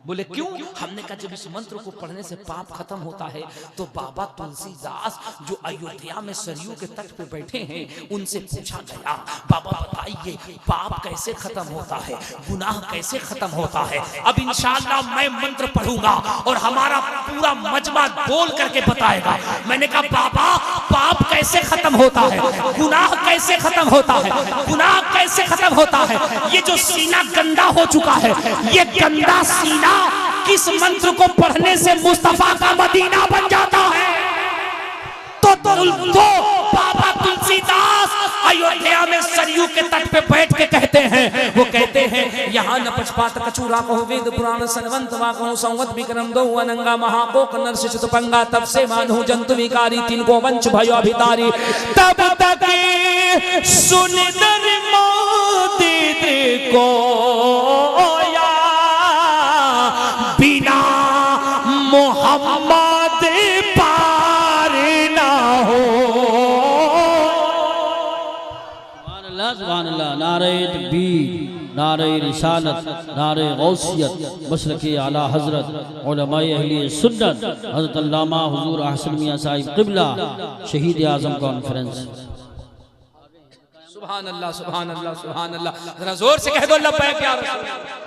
बोले क्यों? हमने कहा जब इस मंत्र को पढ़ने से पाप खत्म होता है तो बाबा तुलसीदास जो अयोध्या में सरयू के तट पे बैठे हैं उनसे पूछा गया, बाबा बताइए पाप कैसे खत्म होता है, गुनाह कैसे खत्म होता है? अब इंशाअल्लाह मैं मंत्र पढ़ूंगा और हमारा पूरा मजमा बोल करके बताएगा। मैंने कहा बाबा पाप कैसे खत्म होता है, गुनाह कैसे खत्म होता है, गुनाह कैसे खत्म होता है? ये जो सीना गंदा हो चुका है, ये गंदा सीना किस मंत्र को पढ़ने से मुस्तफा का मदीना बन जाता है? तो बाबा तुलसीदास अयोध्या में सरयू के तट पे बैठ के कहते हैं, वो कहते हैं यहाँ न पक्षपात कचूरा कहो वेद पुराण सनवंत वा कहो संवत विक्रम दो अनंगा महाकोक नरसिंह चतुपंगा तब से मानहु जंतु विकारी तीन को वंश भयो अभितारी तब तक सुन दर मोदी को बिना मोहम्मद पार ना हो। सुभान अल्लाह, नारे तकबीर, नारे रिसालत, नारे गौसियत, मसलके आला हजरत उलमाए अहले सुन्नत हजरत अल्लामा हुजूर अहसन मियां साहिब क़िबला शहीद आज़म कॉन्फ्रेंस। सुभान अल्लाह सुभान अल्लाह सुभान अल्लाह, जरा जोर से कह दो लब्बैक या रसूल अल्लाह।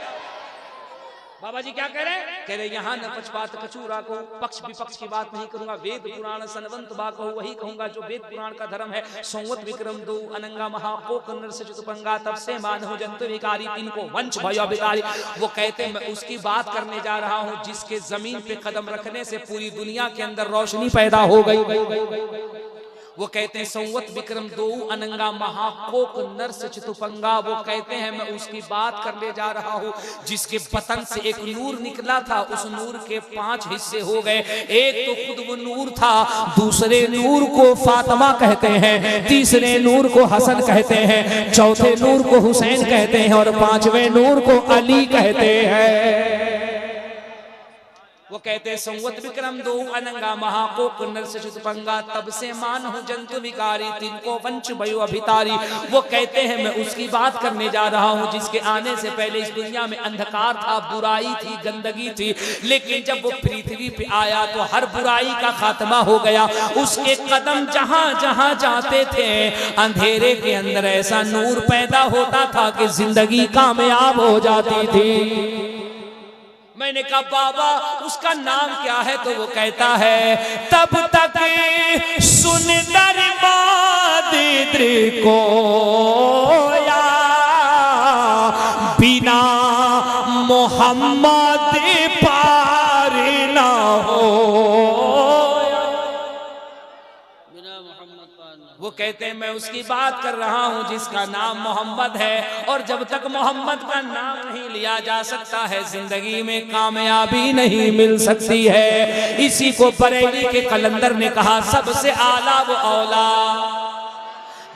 बाबा जी क्या कह रहे हैं? कह रहे यहाँ न पक्षपात कचूरा को, पक्ष विपक्ष की बात नहीं करूंगा, वेद पुराण सनवंत बा कहूँ वही कहूंगा जो वेद पुराण का धर्म है। संवत विक्रम दो अनंगा महाकोक नरसिंह चतुपंगा तब से मानहु जंतु विकारी तीन को वंश भयो अभितारी। वो कहते हैं मैं उसकी बात करने जा रहा हूँ जिसके जमीन पे कदम रखने से पूरी दुनिया के अंदर रोशनी पैदा हो गई। वो कहते हैं संवत विक्रम दो अनंगा महाकोक नरसिंह चतुपंगा। वो कहते हैं मैं उसकी बात करने जा रहा हूँ जिसके बतन से एक नूर निकला था, उस नूर के 5 हिस्से हो गए। एक तो खुद वो नूर था, दूसरे नूर को फातिमा कहते हैं, तीसरे नूर को हसन कहते हैं, चौथे नूर को हुसैन कहते हैं और 5वें नूर को अली कहते हैं। वो कहते हैं संवत विक्रम दो अनंगा महाकोक नरसिंह चतुपंगा तब से मानहु जंतु विकारी तिनको वंश भयो अभितारी। वो कहते हैं मैं उसकी बात करने जा रहा हूँ जिसके आने से पहले इस दुनिया में अंधकार था, बुराई थी, गंदगी थी, लेकिन जब वो पृथ्वी पे आया तो हर बुराई का खात्मा हो गया। उसके कदम जहां जहां जाते थे अंधेरे के अंदर ऐसा नूर पैदा होता था कि जिंदगी कामयाब हो जाती थी। मैंने कहा बाबा उसका नाम क्या है? तो वो कहता है तब तक सुन दरबादिद्र को या बिना मोहम्मद पार ना हो। वो कहते हैं मैं उसकी बात कर रहा हूं जिसका नाम मोहम्मद है, और जब तक मोहम्मद का नाम नहीं लिया जा सकता है जिंदगी में कामयाबी नहीं मिल सकती है। इसी को बरेली के कलंदर ने कहा सबसे आला वो औला।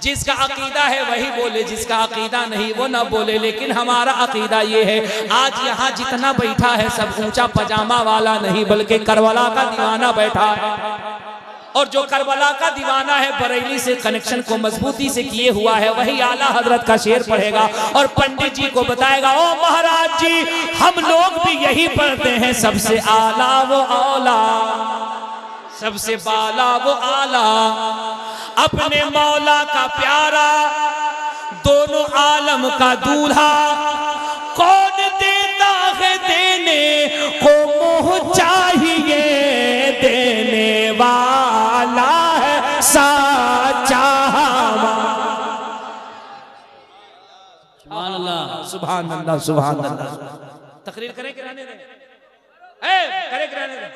जिसका अकीदा है वही बोले, जिसका अकीदा नहीं वो ना बोले। लेकिन हमारा अकीदा ये है, आज यहाँ जितना बैठा है सब ऊंचा पजामा वाला नहीं बल्कि करबला का दीवाना बैठा है, और जो करबला का दीवाना है बरेली से कनेक्शन को मजबूती से किए हुआ है, वही आला हजरत का शेर पढ़ेगा और पंडित जी को बताएगा ओ महाराज जी हम लोग भी यही पढ़ते हैं, सबसे आला वो औला, सबसे बाला वो आला, अपने मौला का प्यारा, दोनों आलम का दूल्हा, कौन देता है देने को मोह चाहिए, देने वाला है साचा। सुभान अल्लाह सुभान अल्लाह सुभान अल्लाह। तकरीर करें कि रहने दें? करे कि रहने दें?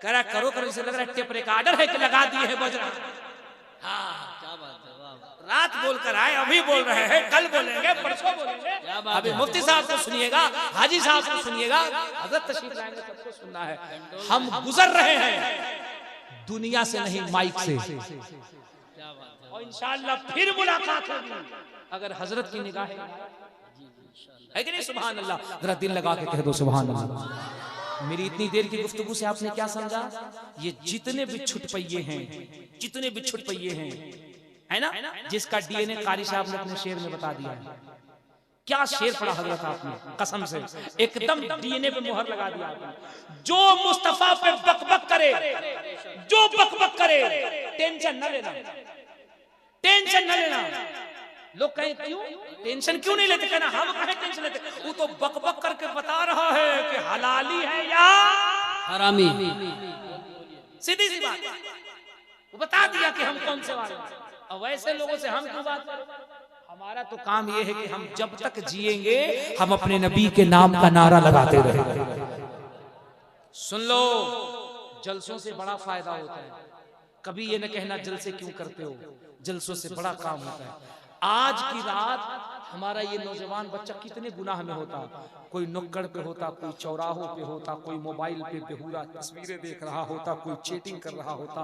करा करो करो, इसे लग रहा है टेप रिकॉर्डर है कि लगा दिए है बज रहा। हाँ क्या बात है, रात बोलकर आए अभी बोल रहे हैं, कल बोलेंगे परसों बोलेंगे। अभी मुफ्ती साहब को सुनिएगा, हाजी साहब को सुनिएगा, हजरत तशरीफ लाएंगे, सबको सुनना है। हम गुजर रहे हैं दुनिया से नहीं माइक से, और इंशाअल्लाह फिर मुलाकात होगी अगर हजरत की निगाह है कि नहीं। सुभान अल्लाह, जरा दिल लगा के कह दो सुभान अल्लाह। मेरी इतनी देर की गुफ्तगू से आपने क्या समझा? ये जितने भी छुटपइये हैं, जितने भी छुटपइये हैं, है ना, जिसका डीएनए कारी साहब ने अपने शेर में बता दिया है। क्या शेर पढ़ा हजरत आपने, कसम से एकदम डीएनए पे मुहर लगा दिया आपने। जो मुस्तफा पे बकबक करे, जो बकबक करे, टेंशन न लेना, टेंशन न लेना। लोग कहें क्यों टेंशन क्यों नहीं लेते? कहना हम कहें टेंशन लेते, वो तो बकबक करके बता रहा है कि हलाली है या हरामी। सीधी सी बात, वो बता दिया कि हम कौन से वाले। और वैसे लोगों से हम क्यों बात करें? हमारा तो काम ये है कि हम जब तक जिएंगे हम अपने नबी के नाम का नारा लगाते रहेंगे। सुन लो, जलसों से बड़ा फायदा होता है। कभी ये न कहना जलसे क्यों करते हो, जलसों से बड़ा काम होता है। आज की रात हमारा ये नौजवान बच्चा कितने गुनाह में होता, कोई नुक्कड़ पे होता, कोई चौराहों पे होता, कोई मोबाइल पे बेहुदा तस्वीरें देख रहा होता, कोई चैटिंग कर रहा होता।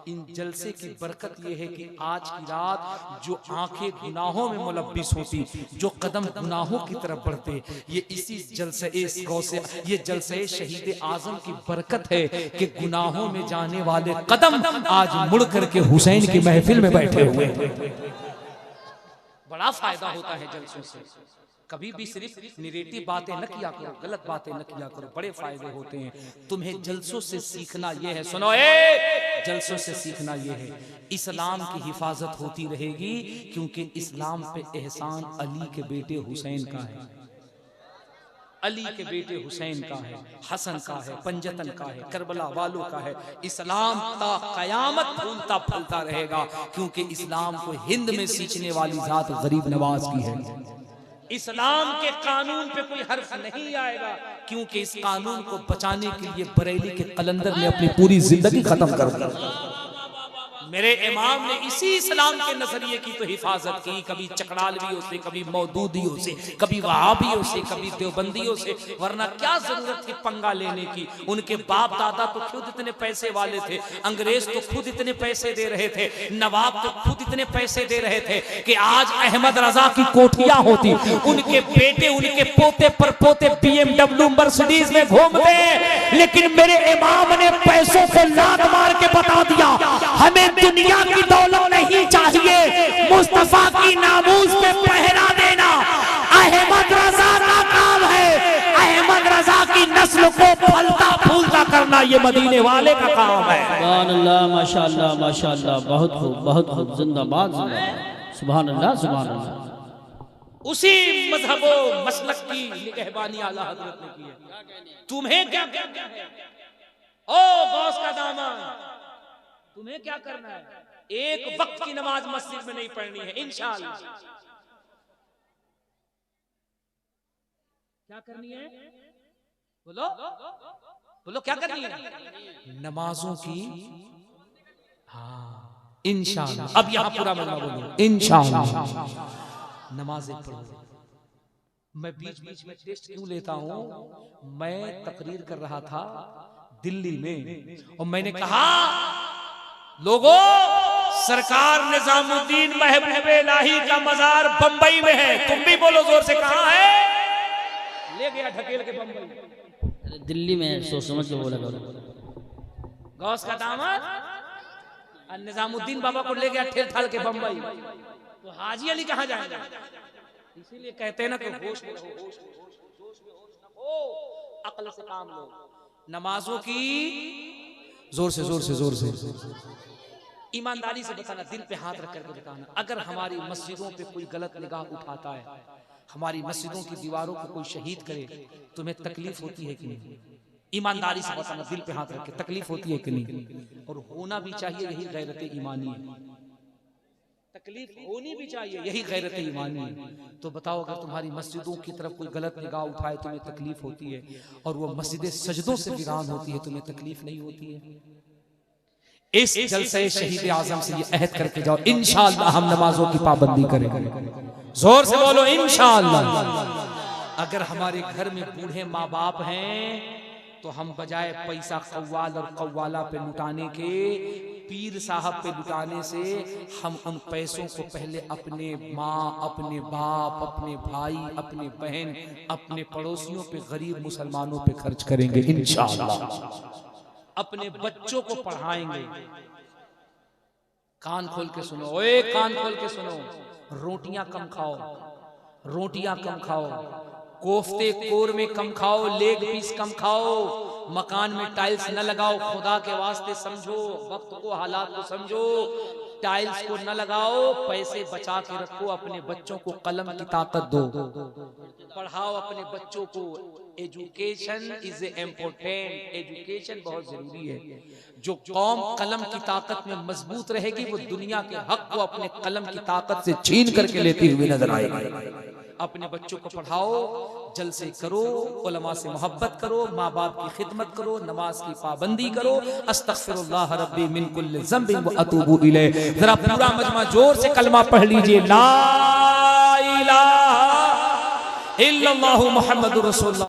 इन जलसे की बरकत ये है कि आज की रात जो आंखें गुनाहों में मुलब्बिस होती, जो कदम गुनाहों की तरफ बढ़ते, ये इसी जलसे ये जलसे शहीद आजम की बरकत है कि गुनाहों में जाने वाले कदम आज मुड़ करके हुसैन की महफिल में बैठे हुए हैं। बड़ा फायदा होता है जलसों से। कभी भी सिर्फ निरेटिव बातें न किया करो, गलत बातें न किया करो, बड़े फायदे होते हैं। तुम्हें जलसों से सीखना यह है, सुनो जलसों से सीखना यह है, इस्लाम की हिफाजत होती रहेगी क्योंकि इस्लाम पे एहसान अली के बेटे हुसैन का है, अली के बेटे हुसैन का है, हसन का है, पंजतन का है, करबला वालों का है। इस्लाम का कयामत फूलता फूलता रहेगा क्योंकि इस्लाम को हिंद में सींचने वाली जात गरीब नवाज की है। इस्लाम के कानून पे कोई हर्फ नहीं आएगा क्योंकि इस कानून को बचाने के लिए बरेली के कलंदर ने अपनी पूरी जिंदगी खत्म कर दी। मेरे इमाम ने इसी इस्लाम के नजरिए की तो हिफाजत की, कभी चकड़ालवियों से, कभी मौदूदियों से, कभी वहाबियों से, कभी देवबंदियों से, वरना क्या जरूरत थी पंगा लेने की। उनके बाप दादा तो खुद इतने पैसे वाले थे, अंग्रेज तो खुद इतने पैसे दे रहे थे, नवाब तो खुद इतने पैसे दे रहे थे कि आज अहमद रजा की कोठियां होती, उनके बेटे उनके पोते पर पोते BMW मर्सिडीज में घूमते। लेकिन मेरे इमाम ने पैसों को लात मार के बता दिया, हमें दुनिया की दौलत नहीं चाहिए, मुस्तफा की नामूस पे पहरा देना अहमद रजा का काम है। अहमद रजा की नस्ल को फलता फूलता करना ये मदीने वाले का काम है। सुभान अल्लाह, माशाअल्लाह माशाअल्लाह, बहुत खूब बहुत खूब, जिंदाबाद जिंदाबाद, सुभान अल्लाह सुभान अल्लाह। उसी मजहबो मसलक की निगहबानी आला हजरत ने की है। तुम्हें क्या करना है ओ गौस का दामन, तुम्हें क्या करना है? एक वक्त की नमाज मस्जिद में नहीं पढ़नी है इंशाअल्लाह। क्या करनी है? बोलो बोलो, क्या करनी है? नमाजों की, हाँ इंशाअल्लाह। अब यहां पूरा मजमा बोलो, इंशाअल्लाह नमाजें पढ़ो। मैं बीच बीच में टेस्ट क्यों लेता हूं? मैं तकरीर कर रहा था दिल्ली में और मैंने कहा लोगों, सरकार निजामुद्दीन महबूब इलाही का मजार बंबई में है। तुम भी बोलो जोर से, कहां है? ले गया ढकेल के बंबई। दिल्ली में सोच समझ के बोला करो। गौस का दामद और निजामुद्दीन बाबा को ले गया ठेल ठाल के बंबई, तो हाजी अली कहां जाएगा? इसीलिए कहते हैं ना कि होश में रहो, होश में रहो, अक्ल से काम लो। नमाजों की जोर से जोर से जोर से ईमानदारी से बताना, दिल पे हाथ रख करके बताना। अगर हमारी मस्जिदों पे कोई गलत निगाह उठाता है, हमारी मस्जिदों की दीवारों को कोई शहीद करे, तुम्हें तकलीफ होती है कि नहीं? ईमानदारी से बताना, दिल पे हाथ रख के, तकलीफ होती है कि नहीं? और होना भी चाहिए, यही गैरत ईमानी है। तकलीफ होनी भी चाहिए, यही गैरत ईमानी है। तो बताओ, अगर तुम्हारी मस्जिदों की तरफ कोई गलत निगाह उठाए तुम्हें तकलीफ होती है, और वो मस्जिदें सजदों से वीरान होती है, तुम्हें तकलीफ नहीं होती है? इस जलसे शहीद आजम से ये अहद करके जाओ, इंशाअल्लाह हम नमाजों की पाबंदी करेंगे। जोर से बोलो इंशाअल्लाह। अगर हमारे घर में बूढ़े माँ बाप हैं तो हम बजाय पैसा कव्वाल और कव्वाला पे लुटाने के, पीर साहब पे लुटाने से, हम उन पैसों को पहले अपने माँ, अपने बाप, अपने भाई, अपने बहन, अपने पड़ोसियों पे, गरीब मुसलमानों पे खर्च करेंगे इंशाअल्लाह। अपने बच्चों को पढ़ाएंगे। कान खोल के सुनो, ओए कान खोल के सुनो। रोटियां कम खाओ, रोटियां कम खाओ, कोफ्ते कोरमे कम खाओ, लेग पीस कम खाओ, मकान में टाइल्स न लगाओ, खुदा के वास्ते समझो, वक्त को, हालात को समझो, टाइल्स को न लगाओ, पैसे बचा के रखो, अपने बच्चों को कलम की ताकत दो, पढ़ाओ अपने बच्चों को। एजुकेशन इज इम्पोर्टेंट, एजुकेशन बहुत जरूरी है। जो कौम कलम की ताकत में मजबूत रहेगी, वो दुनिया के हक को अपने कलम की ताकत से छीन करके लेती हुई नजर आएगी। अपने बच्चों को पढ़ाओ, जलसे करो, उलमा से मोहब्बत करो, माँ बाप की खिदमत करो, नमाज की पाबंदी करो। अस्तगफिरुल्लाह रब्बी मिन कुल्लि ज़ंबिन व अतूबु इलैह। जरा पूरा मजमा जोर से कलमा पढ़ लीजिए, ला इलाहा इल्लल्लाहु मुहम्मदुर रसूलुल्लाह।